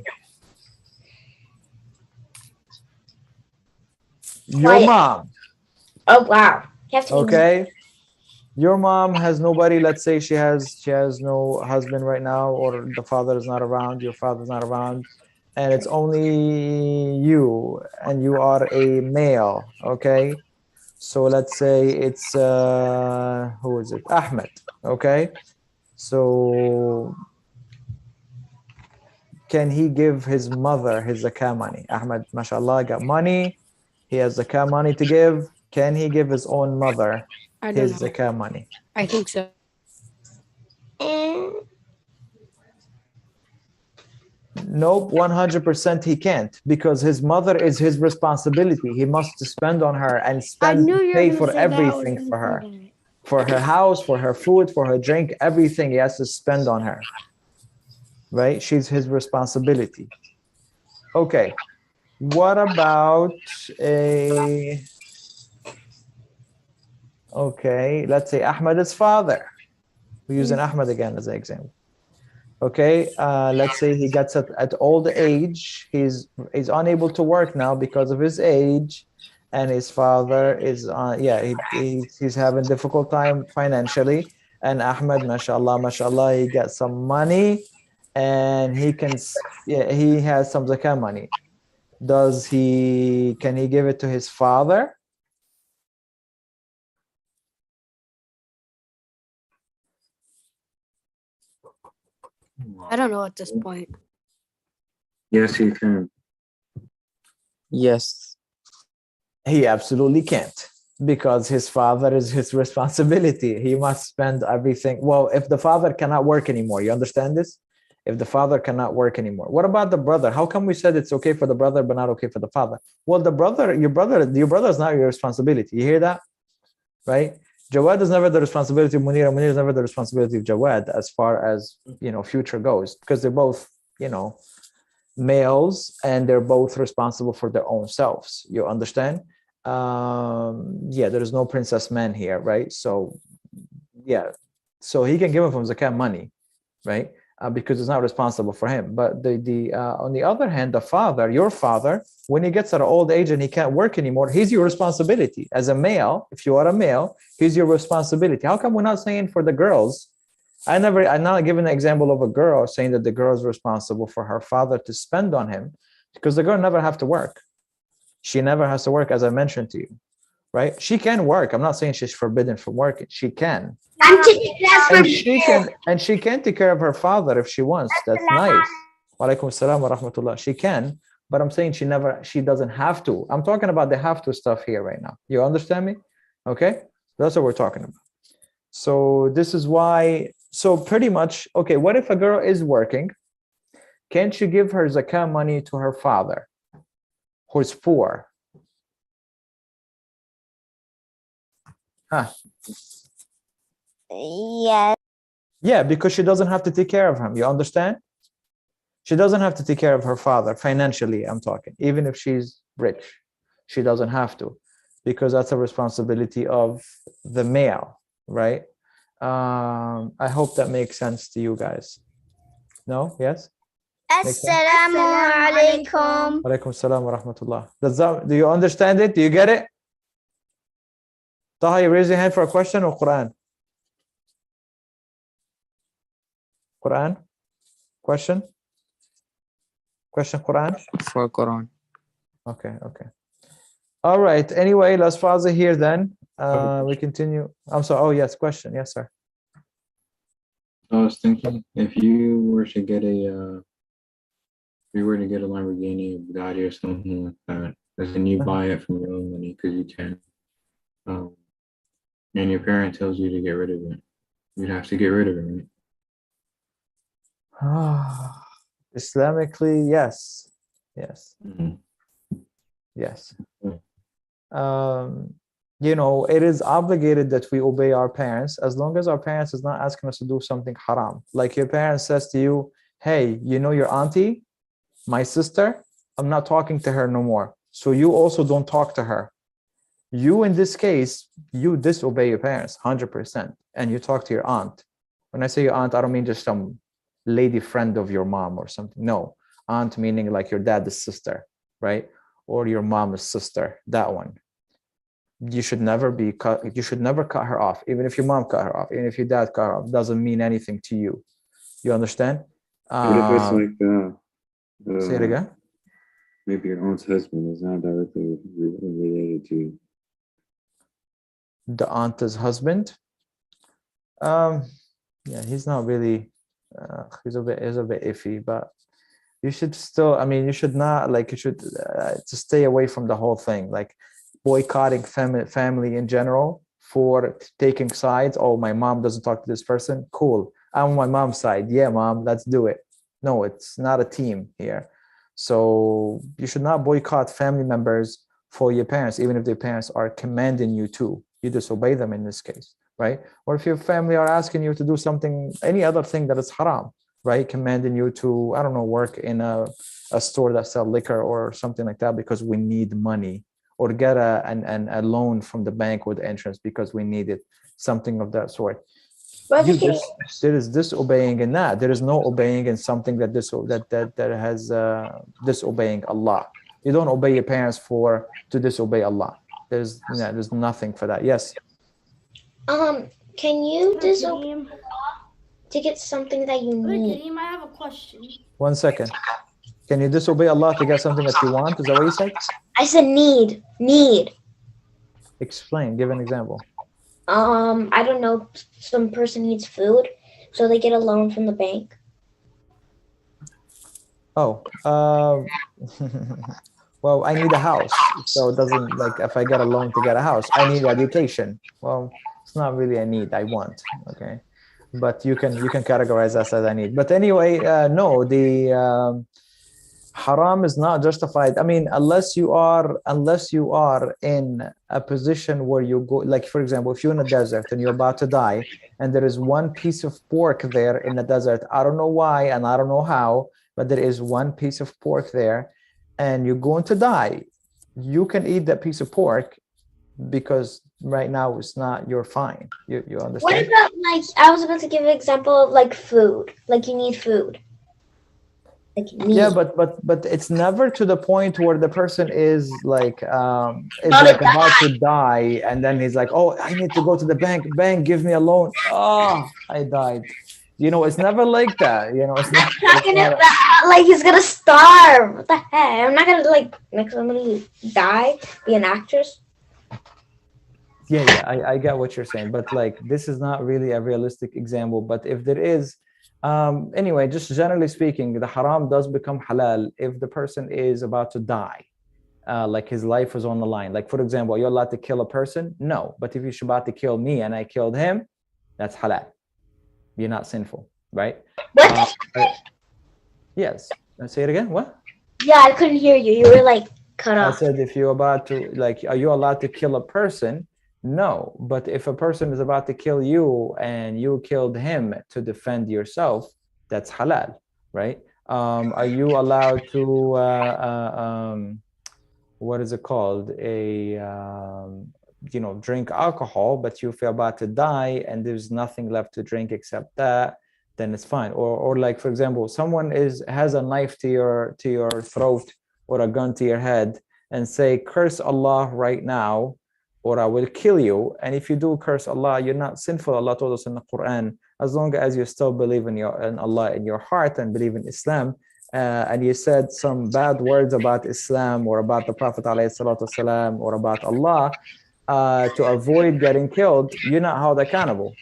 Your Quiet. mom, Oh wow. You have to be okay? Your mom has nobody. Let's say she has no husband right now, or the father is not around. Your father's not around, and it's only you, and you are a male, okay? So let's say it's who is it? Ahmed, okay? So can he give his mother his zakah money? Ahmed, mashallah, got money. He has zakah money to give. Can he give his own mother I don't his know. zakah money? I think so. Nope, 100% he can't, because his mother is his responsibility. He must spend on her and pay for everything for her. For her house, for her food, for her drink, everything he has to spend on her. Right? She's his responsibility. Okay. What about okay, let's say Ahmed's father. We're using Ahmed again as an example. Okay, let's say he gets at old age. He's unable to work now because of his age, and his father is he's having difficult time financially. And Ahmed, mashallah, he gets some money, and he has some zakah money. Can he give it to his father? I don't know at this point. Yes, he can. Yes. He absolutely can't, because his father is his responsibility. He must spend everything. Well, if the father cannot work anymore, you understand this? If the father cannot work anymore, what about the brother? How come we said it's okay for the brother but not okay for the father? Well, your brother is not your responsibility. You hear that? Right? Jawad is never the responsibility of Munir, and Munir is never the responsibility of Jawad as far as, future goes, because they're both, males, and they're both responsible for their own selves. You understand? There is no princess man here, right? So so he can give him from zakat money, right? Because it's not responsible for him. But on the other hand, the father, your father, when he gets at an old age and he can't work anymore, he's your responsibility as a male. If you are a male, he's your responsibility. How come we're not saying for the girls? I'm not giving an example of a girl saying that the girl is responsible for her father to spend on him, because the girl never have to work. She never has to work, as I mentioned to you, right? She can work. I'm not saying she's forbidden from working. She can. And she can take care of her father if she wants. That's nice. Walaikum salam wa rahmatullah. She can, but I'm saying she doesn't have to. I'm talking about the have to stuff here right now. You understand me? Okay? That's what we're talking about. So this is why, so pretty much, okay, what if a girl is working? Can't she give her zakah money to her father, who's poor? Huh? Yes. Yeah, because she doesn't have to take care of him. You understand? She doesn't have to take care of her father financially. I'm talking, even if she's rich, she doesn't have to, because that's a responsibility of the male, right? I hope that makes sense to you guys. No? Yes? Assalamu alaikum. Alaikum salam wa rahmatullah. Do you understand it? Do you get it? Taha, you raise your hand for a question or Quran? Quran? Question? Question Quran? For Quran. Okay. All right. Anyway, let's pause it here then. We continue. I'm sorry. Oh, yes. Question. Yes, sir. I was thinking if you were to get a Lamborghini, a Bugatti, or something like that, and you buy it from your own money because you can, and your parent tells you to get rid of it, you'd have to get rid of it, right? Islamically, yes. Mhm. Yes. You know, it is obligated that we obey our parents as long as our parents is not asking us to do something haram. Like your parents says to you, hey, you know your auntie, my sister, I'm not talking to her no more. So you also don't talk to her. You, in this case, you disobey your parents 100%, and you talk to your aunt. When I say your aunt, I don't mean just some lady friend of your mom or something. No, aunt meaning like your dad's sister, right? Or your mom's sister, that one. You should never cut her off, even if your mom cut her off, even if your dad cut her off, doesn't mean anything to you. You understand? What if it's like Say it again. maybe your aunt's husband is not directly related to you? The aunt's husband? Yeah, he's not really. He's a bit iffy, but you should still. I mean, you should not like. You should to stay away from the whole thing, like boycotting family in general for taking sides. Oh, my mom doesn't talk to this person. Cool. I'm on my mom's side. Yeah, mom, let's do it. No, it's not a team here. So you should not boycott family members for your parents, even if their parents are commanding you to. You disobey them in this case, right? Or if your family are asking you to do something, any other thing that is haram, right? Commanding you to, I don't know, work in a store that sell liquor or something like that because we need money, or get a loan from the bank with interest because we need it, something of that sort. There is disobeying in that. There is no obeying in something that has disobeying Allah. You don't obey your parents to disobey Allah. There's nothing for that. Yes. Can you disobey to get something that you need? Kareem, I have a question. 1 second. Can you disobey Allah to get something that you want? Is that what you said? I said need. Explain. Give an example. I don't know. Some person needs food, so they get a loan from the bank. Oh, well, I need a house, so it doesn't, like, if I get a loan to get a house, I need education. Well, it's not really a need, I want. Okay, but you can categorize that as a need. But anyway, no, the haram is not justified. I mean, unless you are in a position where you go, like, for example, if you're in a desert and you're about to die and there is one piece of pork there in the desert, I don't know why and I don't know how, but there is one piece of pork there and you're going to die, you can eat that piece of pork because right now it's not, you're fine. You understand? What about, like, I was about to give an example of like food, like you need food. Yeah, but it's never to the point where the person is like about to die and then he's like, oh, I need to go to the bank, give me a loan. Oh, I died. You know, it's never like that. You know, it's not like he's gonna starve. What the heck? I'm not gonna like make somebody die, be an actress. Yeah, I get what you're saying, but like this is not really a realistic example. But if there is, anyway, just generally speaking, the haram does become halal if the person is about to die, like his life is on the line. Like, for example, are you allowed to kill a person? No, but if you're about to kill me and I killed him, that's halal. You're not sinful, right? What? Yes. Say it again. What? Yeah, I couldn't hear you. You were like cut off. I said if you're about to, like, are you allowed to kill a person? No, but if a person is about to kill you and you killed him to defend yourself, that's halal, right? Are you allowed to what is it called, drink alcohol, but you feel about to die and there's nothing left to drink except that, then it's fine. Or like, for example, someone has a knife to your throat or a gun to your head and say, curse Allah right now or I will kill you. And if you do curse Allah, you're not sinful. Allah told us in the Quran, as long as you still believe in Allah in your heart and believe in Islam, and you said some bad words about Islam or about the Prophet ﷺ or about Allah, to avoid getting killed, you're not held accountable.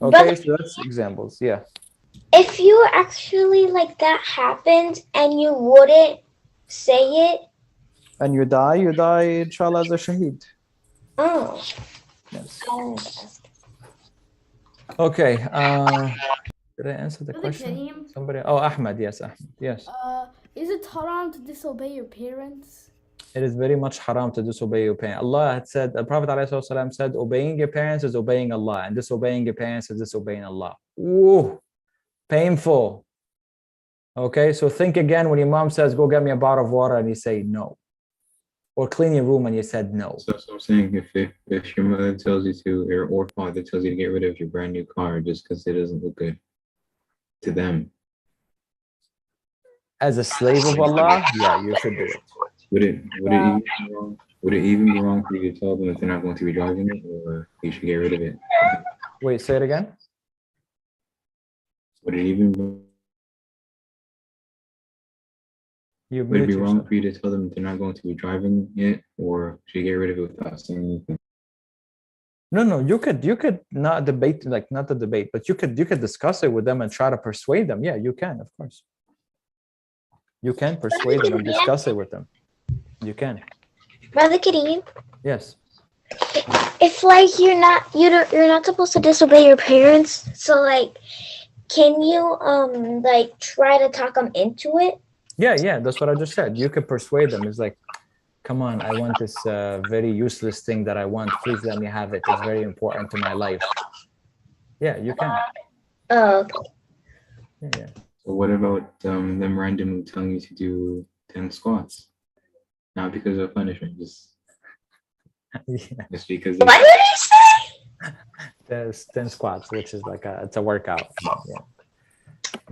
Okay, so that's examples. Yeah. If you actually like that happened and you wouldn't say it, And you die, inshallah, as a shaheed. oh. Yes. Okay. Did I answer the Brother question? Kareem, Somebody? Oh, Ahmed. Yes, Ahmed. Yes. is it haram to disobey your parents? It is very much haram to disobey your parents. Allah had said, the Prophet ﷺ said, obeying your parents is obeying Allah, and disobeying your parents is disobeying Allah. Ooh, painful. Okay, so think again when your mom says, go get me a bottle of water, and you say no. Or clean your room, and you said no. So I'm saying, if your mother tells you to, or father tells you to get rid of your brand new car just because it doesn't look good to them, as a slave of Allah, yeah, you should do it. Would it even be wrong? Would it even be wrong for you to tell them that they're not going to be driving it, or you should get rid of it? Wait, say it again. Would it even would it be wrong for you to tell them that they're not going to be driving it, or should you get rid of it without saying anything? No, you could not debate, like not the debate, but you could discuss it with them and try to persuade them. Yeah, you can, of course. You can persuade them and discuss it with them. You can. Brother Kareem, Yes. if like you're not supposed to disobey your parents, so like, can you like try to talk them into it? Yeah, that's what I just said. You could persuade them. It's like, come on, I want this very useless thing that I want. Please let me have it. It's very important to my life. Yeah, you can. Oh, okay. Yeah. So what about them randomly telling you to do 10 squats? Not because of punishment, just because. What did he say? There's 10 squats, which is like it's a workout. Yeah.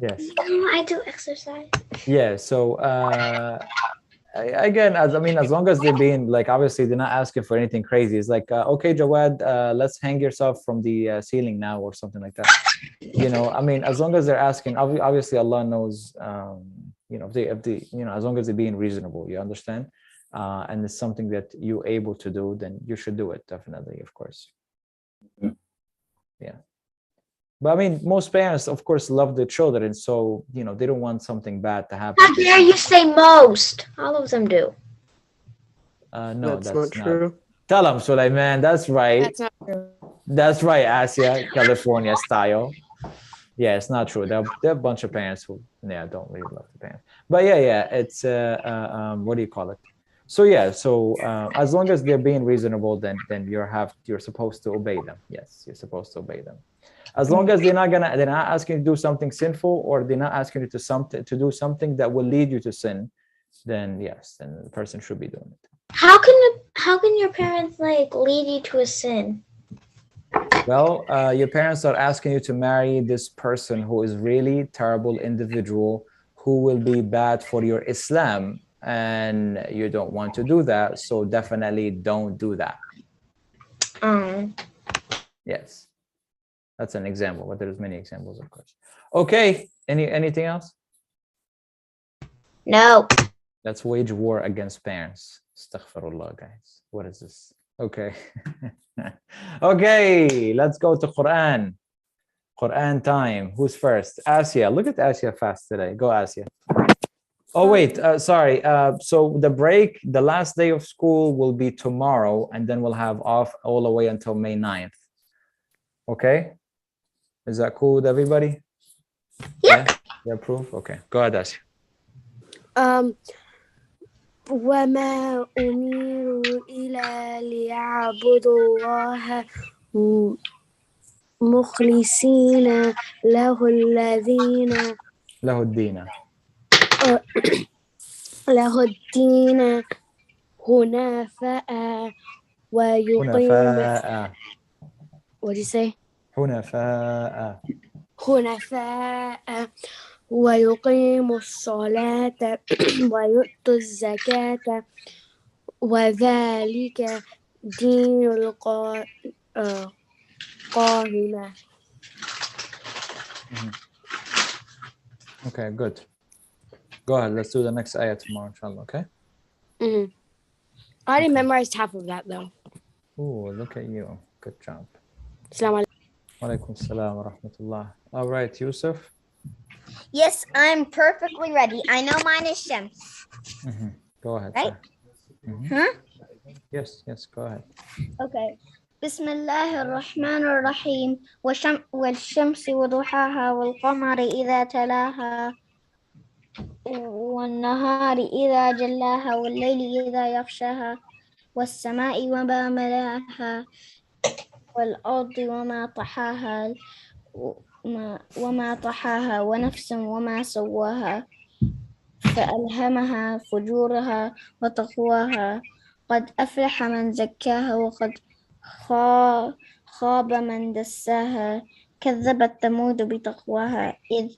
Yes. No, I do exercise. Yeah. So again, as long as they're being like, obviously they're not asking for anything crazy. It's like, okay, Jawad, let's hang yourself from the ceiling now, or something like that. As long as they're asking, obviously Allah knows. If they as long as they're being reasonable, you understand, and it's something that you're able to do, then you should do it, definitely, of course. Yeah. But most parents, of course, love their children, so they don't want something bad to happen. How dare you say most? All of them do. No, that's not true. Tell them, Sulaiman. That's right. That's not true. That's right, Asia, California style. Yeah, it's not true. There are a bunch of parents who, don't really love the parents. But yeah, it's what do you call it? So yeah, as long as they're being reasonable, then you're supposed to obey them. Yes, you're supposed to obey them. As long as they're not asking you to do something sinful, or they're not asking you to do something that will lead you to sin, then yes, then the person should be doing it. How can your parents like lead you to a sin? Well, your parents are asking you to marry this person who is really terrible individual, who will be bad for your Islam, and you don't want to do that, so definitely don't do that. Yes. That's an example, but there's many examples, of course. Okay, anything else? No. Let's wage war against parents. Astaghfirullah, guys. What is this? Okay. Okay, let's go to Quran. Quran time. Who's first? Asia. Look at Asia fast today. Go, Asia. Oh, wait. Sorry. So the last day of school will be tomorrow, and then we'll have off all the way until May 9th. Okay? Is that cool with everybody? Yeah. You approve? Okay. Go ahead, Asia. وما أمروا إلا ليعبدوا الله مخلصين له الذين له الدين. له الدين حنفاء ويقيم. حنفاء. What do you say? حنفاء. حنفاء ويقيم الصلاة ويؤتوا الزكاة وذلك دين القائمة. Okay, good. Go ahead. Let's do the next ayah tomorrow, inshallah. Okay. I already memorized half of that though. Oh, look at you. Good job. Assalamu alaikum. Wa alaikum assalam wa rahmatullah. All right, Yusuf. Yes, I'm perfectly ready. I know mine is Shams. Go ahead. Right? Sir. Yes, go ahead. Okay. بسم الله الرحمن الرحيم والشمس وضحاها والقمر إذا تلاها والنهار إذا جلاها والليل إذا يغشاها والسماء وما بناها والأرض وما طحاها ونفس وما سواها فألهمها فجورها وتقواها قد أفلح من زكاها وقد خاب من دساها كذبت ثمود بتقواها إذ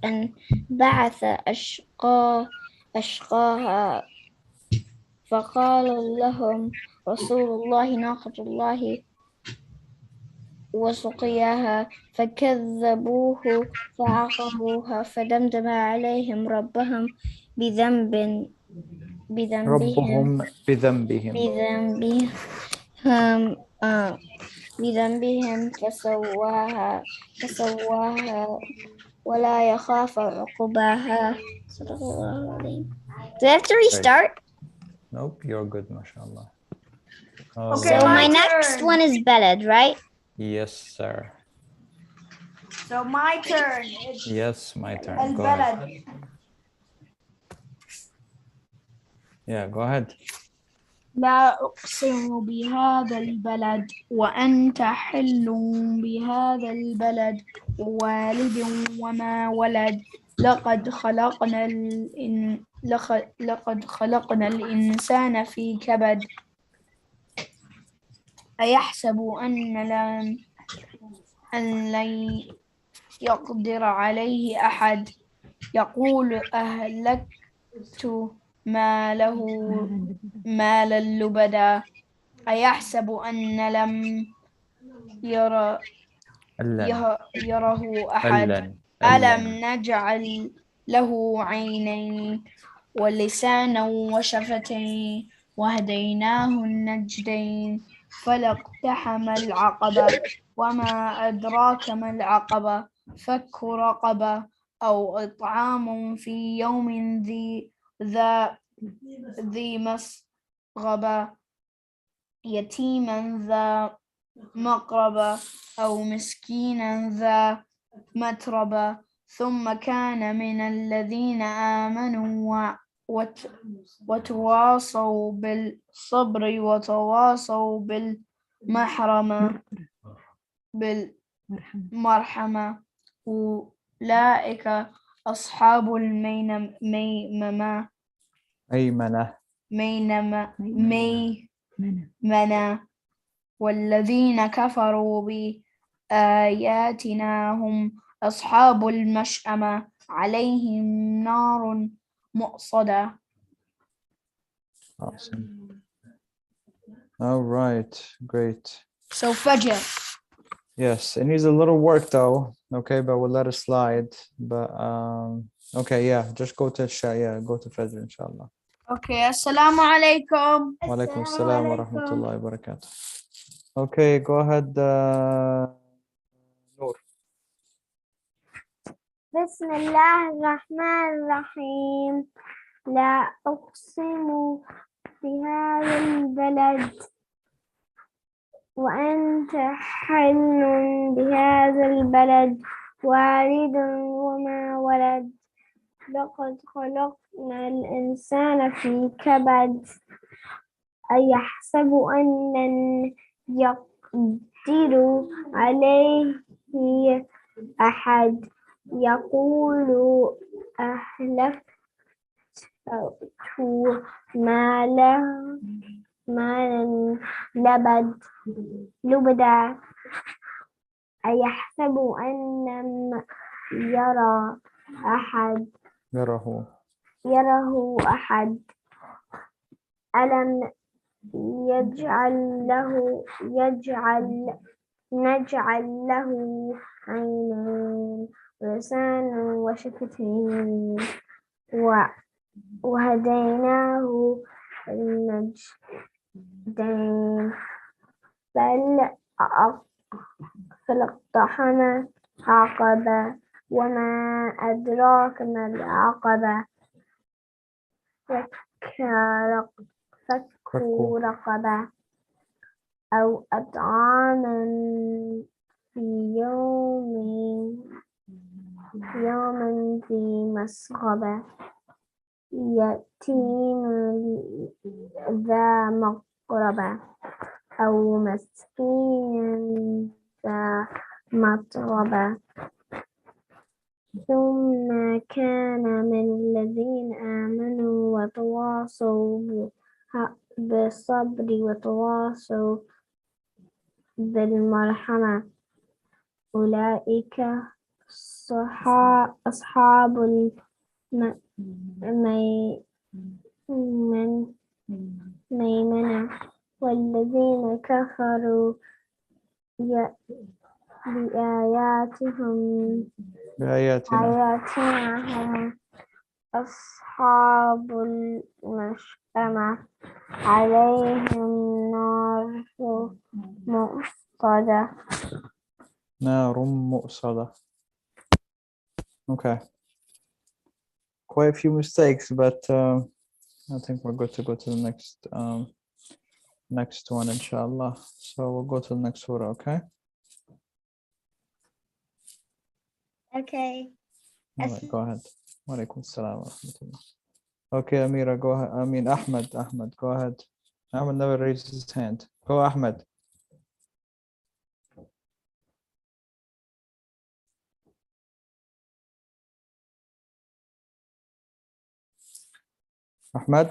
انبعث أشقاها فقال لهم رسول الله ناقة الله وسقياها فكذبوه فعقروها فدمدم عليهم ربهم بذنبهم فسواها ولا يخاف عقباها. صدق الله العظيم. Do I have to restart? Nope, you're good, mashallah. Okay, so my next one is Beled, right? Yes, sir. So my turn. Yes, my turn. Go ahead. Yeah, go ahead. لا أقسم بهذا البلد وأنت حل بهذا البلد ووالد وما ولد لقد خلقنا الإنسان في كبد أيحسب أن لن يقدر عليه أحد يقول أهلكت مالا لبدا أيحسب أن لم يره أحد ألم نجعل له عينين ولسانا وشفتين وهديناه النجدين فلاقتحم العقبة وما أدراك ما العقبة فك رقبة أو إطعام في يوم ذي مسغبة يتيما ذا مقربة أو مسكينا ذا متربة ثم كان من الذين آمنوا وتواصوا بالصبر وتواصوا بالمرحمة أولئك أصحاب الميمنة والذين كفروا بآياتنا هم أصحاب المشأمة عليهم نار مؤصدة. Awesome. All right, great. So Fajr. Yes, it needs a little work though. Okay, but we'll let it slide. But okay, yeah, just go to go to Fajr, inshallah. Okay, assalamu alaikum. Wa alaikum assalam wa rahmatullahi wa barakatuh. Okay, go ahead, Noor. بسم الله الرحمن الرحيم لا أقسم بهذا البلد وأنت حل بهذا البلد والد وما ولد لقد خلقنا الإنسان في كبد أيحسب أن لن يقدر عليه أحد يقول أهلكت مالا لبدا أيحسب أن لم يره أحد ألم نجعل له عينين ولسانا وشفتين وهديناه النجدين فلاقتحم عقبة وما أدراك ما العقبة فك رقبة أو إطعاما في يوم ذي مسغبة يتيما ذا مقربة أو مسكينا ذا متربة ثم كان من الذين آمنوا وتواصوا بالصبر وتواصوا بالمرحمة أولئك أصحاب الميمنة والذين كفروا بآياتنا هم أصحاب المشأمة عليهم نار مؤصدة. Okay. Quite a few mistakes, but I think we're good to go to the next one, inshallah. So we'll go to the next surah, okay? Okay. All right, go ahead. Wa alaikum assalam wa rahmatullah. Okay, Amira, go ahead. I mean, Ahmed, go ahead. Ahmed never raised his hand. Go, Ahmed. Ahmed?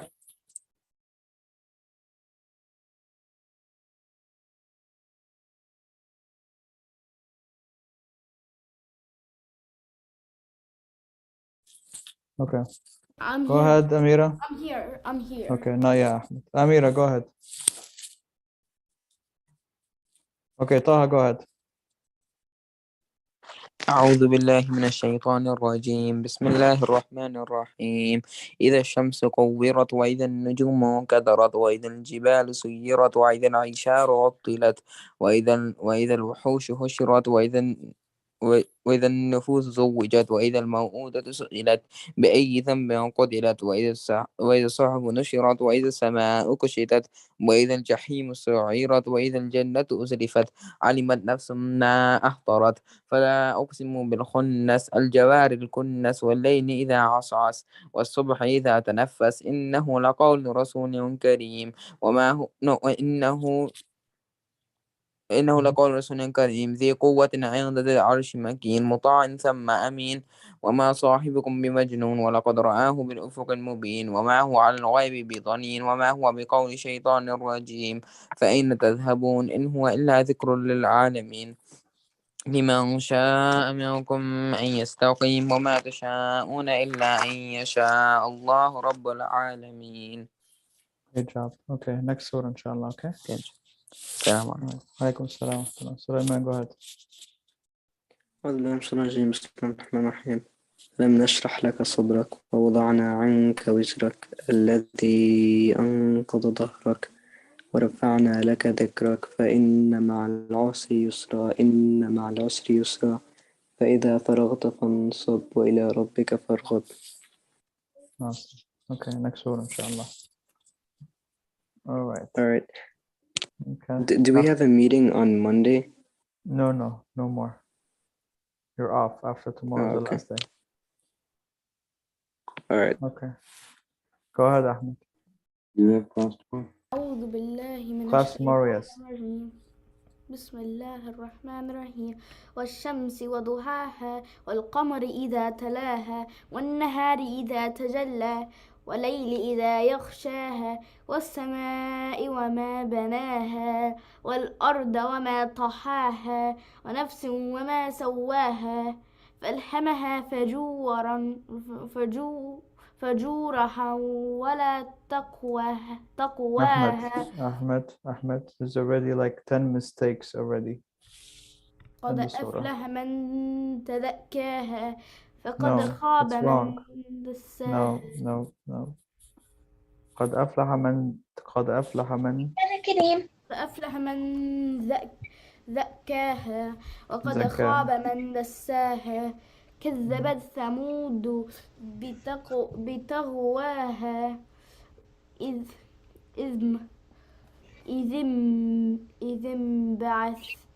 Okay. Go ahead, Amira. I'm here. Okay, now yeah, Ahmed. Amira, go ahead. Okay, Taha, go ahead. أعوذ بالله من الشيطان الرجيم بسم الله الرحمن الرحيم إذا الشمس كورت وإذا النجوم انكدرت وإذا الجبال سيرت وإذا العشار عطلت وإذا الوحوش حشرت وإذا النفوس زوجت وإذا الموءودة سئلت بأي ذنب قتلت وإذا الصحف نشرت وإذا السماء كشطت وإذا الجحيم سعرت وإذا الجنة أزلفت علمت نفس ما أحضرت فلا أقسم بالخنس الجوار الكنس والليل إذا عسعس والصبح إذا تنفس إنه لقول رسول كريم وما هو إنه لقول رسول كريم ذي قوة عند ذي العرش مكين مطاع ثم أمين وما صاحبكم بمجنون ولقد رآه بالأفق المبين وما هو على الغيب بضنين وما هو بقول شيطان رجيم فأين تذهبون إن هو إلا ذكر للعالمين لمن شاء منكم أن يستقيم وما تشاءون إلا أن يشاء الله رب العالمين. Good job. Okay, next surah, inshallah, okay? السلام عليكم. Alaikum assalam wa rahmatullah. Sulaiman, go ahead. أعوذ بالله من الشيطان الرجيم بسم الله الرحمن الرحيم لم نشرح لك صدرك ووضعنا عنك وزرك الذي أنقض ظهرك ورفعنا لك ذكرك فإن مع العسر يسرا إن مع العسر يسرا فإذا فرغت فانصب وإلى ربك فارغب. Awesome. Okay, next surah, inshallah. All right. Okay. Do we have a meeting on Monday? No more. You're off after tomorrow, the okay. last day. All right. Okay. Go ahead, Ahmed. Do you have class tomorrow? أعوذ بالله من Class tomorrow, yes. الشيطان الرجيم. بسم الله الرحمن الرحيم. والشمس وضحاها والقمر إذا تلاها والنهار إذا تجلى والليل إذا يغشاها والسماء وما بناها والأرض وما طحاها ونفس وما سواها فألهمها فجورها ولا تقواها Ahmed, there's already like 10 mistakes already. قد in the surah. أفلح من تزكاها فقد No, خاب it's من wrong. دساها. No. قد أفلح من فأفلح من زكاها وقد زكاها. خاب من دساها. كذبت ثمود بتغواها إذ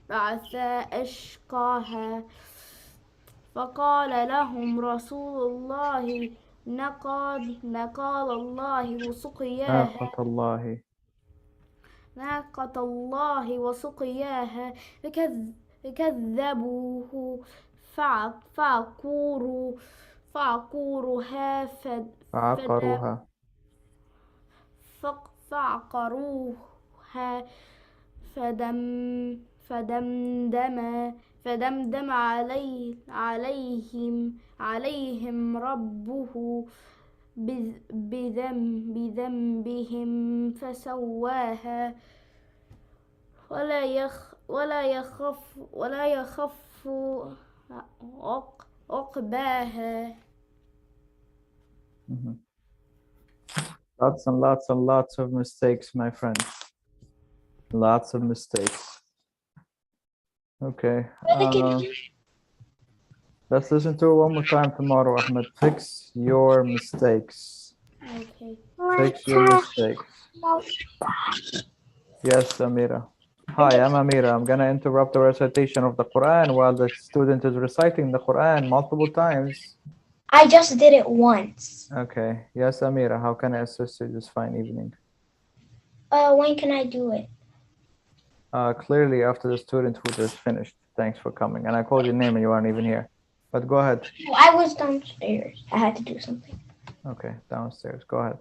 بعث أشقاها فقال لهم رسول الله ناقة الله وسقياها ناقة الله وسقياها فكذبوه فعقروها فدمدم عليهم ربه بذنبهم فسواها ولا يخف عقباها. Lots and lots of mistakes, my friend. Lots of mistakes. Okay. Let's listen to it one more time tomorrow, Ahmed. Fix your mistakes. Okay. Fix your mistakes. Yes, Amira. Hi, I'm Amira. I'm going to interrupt the recitation of the Quran while the student is reciting the Quran multiple times. I just did it once. Okay. Yes, Amira. How can I assist you this fine evening? When can I do it? Clearly after the student who just finished. Thanks for coming. And I called your name and you aren't even here. But go ahead. I was downstairs. I had to do something. Okay, downstairs. Go ahead.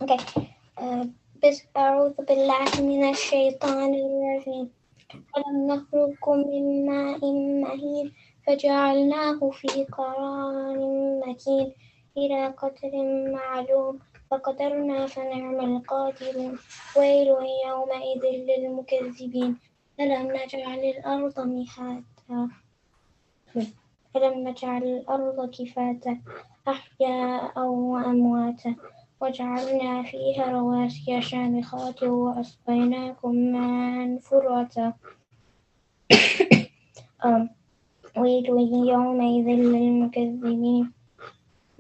Okay. أعوذ بالله من الشيطان الرجيم. ألم نخلقكم من ماء مهين فجعلناه في قرار مكين إلى قدر معلوم فقدرنا فنعم القادرون. ويل يومئذ للمكذبين. ألم نجعل الأرض كفاتا أحياء وأمواتا وجعلنا فيها رواسي شامخات وأسقيناكم ماء فراتا. ويل يومئذ للمكذبين.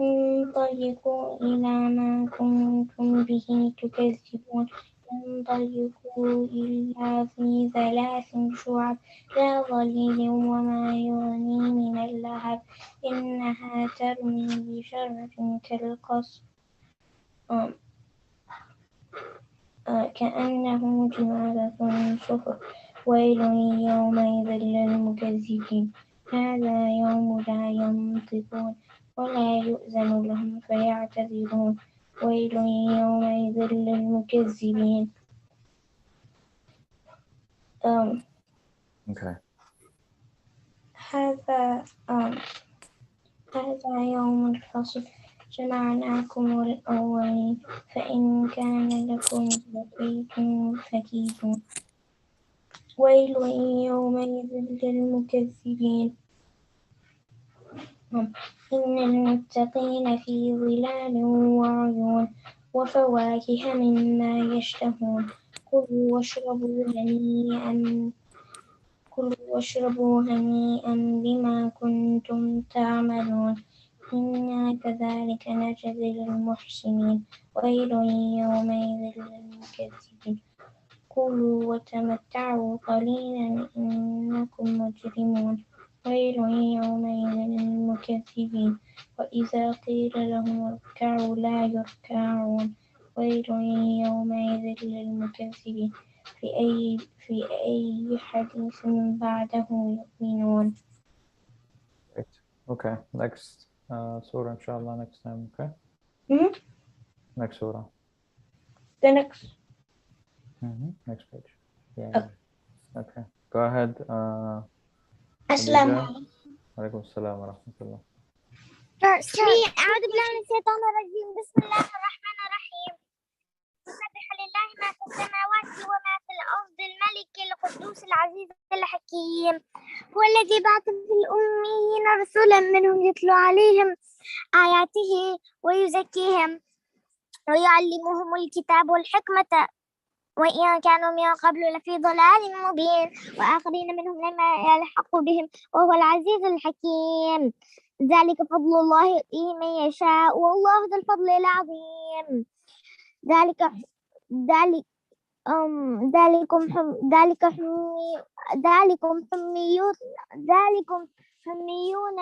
انطلقوا إلى ما كنتم به تكذبون. انطلقوا إلا في ثلاث شعب لا ظليل وما يغني من اللهب إنها ترمي بشرر كالقصر كأنه جمالة صفر. ويل يومئذ للمكذبين. هذا يوم لا ينطقون ولا يؤذن لهم فيعتذرون. ويل يومئذ للمكذبين. Okay. هذا يوم الفصل جمعناكم الأولين فإن كان لكم بقية فكيدون. ويل يومئذ للمكذبين. إن المتقين في ظلال وعيون وفواكه مما يشتهون. كلوا واشربوا هنيئا بما كنتم تعملون. إنا كذلك نجزي المحسنين. ويل يومئذ للمكذبين. كلوا وتمتعوا قليلا إنكم مجرمون. ويل يومئذ للمكذبين وإذا قيل لهم اركعوا لا يركعون ويل يومئذ للمكذبين في أي حديث بعده يؤمنون. Great. Okay, next surah, inshallah, next time. Okay, next surah. The next. Next page. Yeah. Okay, go ahead. Assalamu Khadija. Alaikum assalam wa rahmatullah. أعوذ بالله من الشيطان الرجيم. بسم الله الرحمن الرحيم. يسبح لله ما في السماوات وما في الأرض الملك القدوس العزيز الحكيم هو الذي بعث في الأميين رسولا منهم يتلو عليهم آياته ويزكيهم ويعلمهم الكتاب والحكمة وإن كانوا من قبل لفي ضلال مبين وآخرين منهم لما يلحق بهم وهو العزيز الحكيم. ذلك فضل الله يؤتيه من يشاء والله ذو الفضل العظيم. ذلكم حميون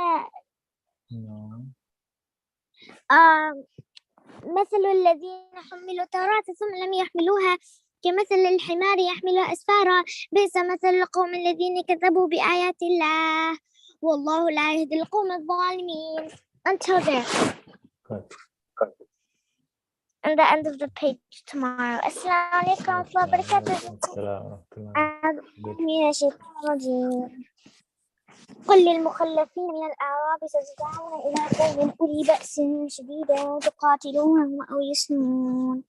مثل الذين حملوا التوراة ثم لم يحملوها كمثل الحمار يحمل أسفارا بئس مثل القوم الذين كذبوا بآيات الله والله لا يهدي القوم الظالمين. Until there. Good. And the end of the page tomorrow. Assalamu alaikum wa rahmatullahi wa barakatuh. من الشيطان الرجيم. قل للمخلفين من الأعراب ستدعون إلى قوم أولي بأس شديد تقاتلونهم أو يسلمون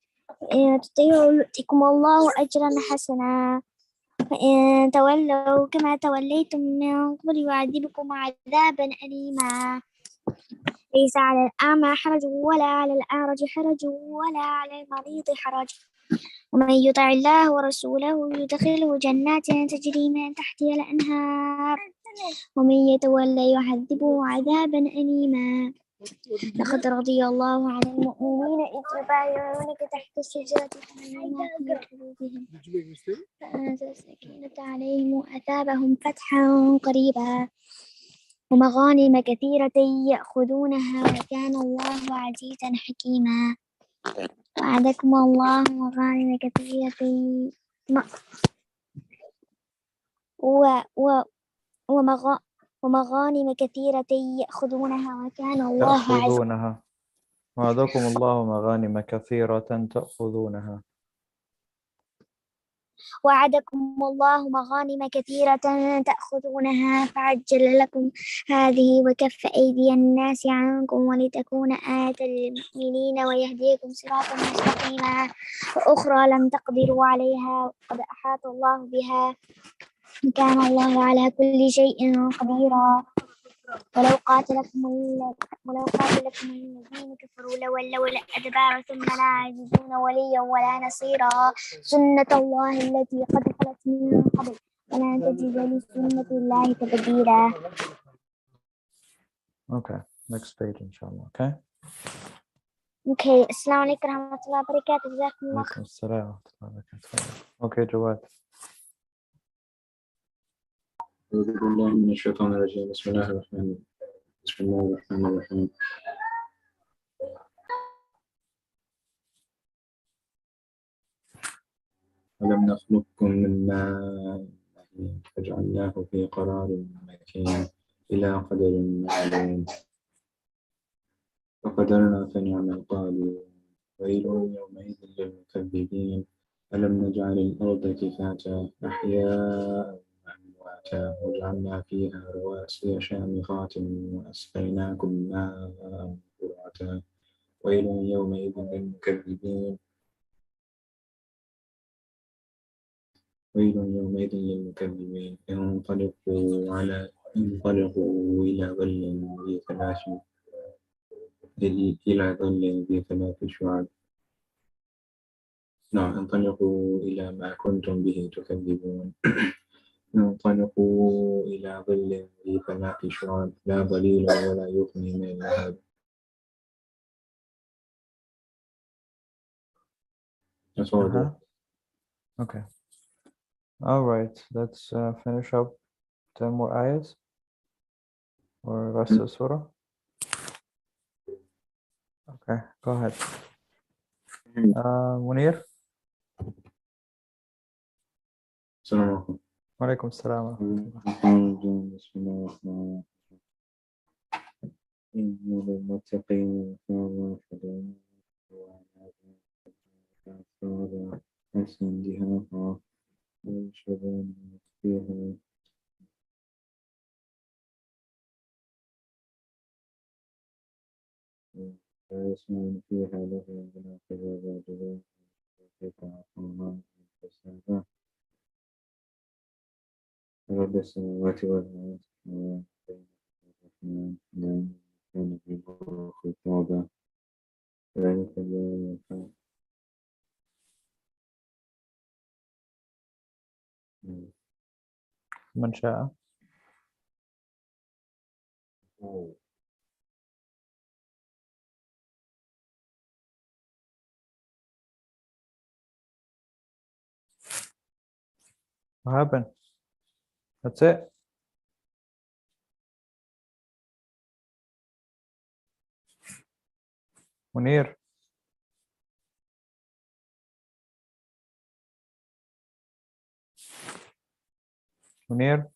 إن تطيعوا يؤتكم الله أجرا حسنا فإن تولوا كما توليتم من قبل يعذبكم عذابا أليما. ليس على الأعمى حرج ولا على الأعرج حرج ولا على المريض حرج ومن يطع الله ورسوله يدخله جنات تجري من تحتها الأنهار ومن يتولى يعذبه عذابا أليما. لقد رضي الله عن المؤمنين إذ يبايعونك تحت الشجرة فعلم ما في قلوبهم فأنزل السكينة عليهم وأثابهم فتحا قريبا ومغانم كثيرة يأخذونها وكان الله عزيزا حكيما. وعدكم الله مغانم كثيرة ومغانم كثيرة يأخذونها وكان الله عزيزا. وعدكم الله مغانم كثيرة تأخذونها. وعدكم الله مغانم كثيرة تأخذونها فعجل لكم هذه وكف أيدي الناس عنكم ولتكون آية للمؤمنين ويهديكم صراطا مستقيما وأخرى لم تقدروا عليها قد أحاط الله بها كان الله على كل شيء قديرا. ولو قاتلكم الذين كفروا لولوا الأدبار ثم لا يجدون وليا ولا نصيرا سنة الله التي قد خلت من قبل ولا تجد لسنة الله تبديلا. Okay, next page inshallah. Okay. Okay, السلام عليكم ورحمة الله وبركاته. جزاكم الله خير. السلام ورحمة الله وبركاته. Okay, جواد. أعوذ بالله من الشيطان الرجيم. بسم الله الرحمن الرحيم. ألم نخلقكم من ماء فجعلناه في قرار مكين إلى قدر معلوم فقدرنا فنعم القادرون ويل يومئذ للمكذبين ألم نجعل الأرض كفاتا أحياء وأمواتا وجعلنا فيها رواسي شامخات وأسقيناكم ماء فراتا ويل يومئذ للمكذبين انطلقوا إلى ظل ذي ثلاث شعاب. نعم، انطلقوا إلى ما كنتم به تكذبون. انطلقوا إلى ظل ذي ثلاث شعاب لا ظليل ولا يغني من اللهب. Okay. All right, let's finish up 10 more ayahs. or rest of the surah? Okay, go ahead. Munir? Assalamu Walaikum assalam. alaikum. بسم الله الرحمن الرحيم. إن للمتقين مفازا فدعوا وعنابا حسن دهاقا ويشربون فيها لا يسمعون فيها لغوا ولا كذابا جزاء قطع الله فسادا رب السماوات والأرض وما بين الرحمن لا يمكن به خطابا ذلك لا ينفع من شاء. What happened? That's it? Munir? Munir?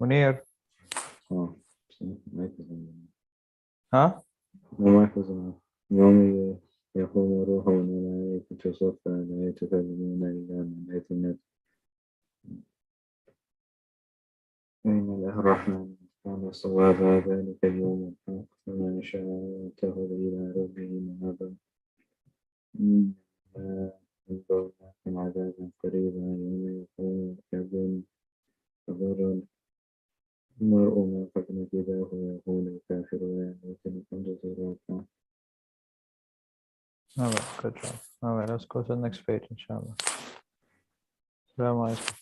Munir? Huh? يوم يقوم الروح والملائكة صفا لا يتكلمون إلا من أذن إن الرحمن كان صوابا ذلك اليوم الحق فمن شاء اتخذ إلى ربه مآبا إنا أنذرناكم عذابا قريبا يوم يقوم الكافرون المرء ما قدمت يداه ويقول الكافر يا ليتني كنت ترابا. All right, good job. All right, let's go to the next page, inshallah. Assalamu alaikum.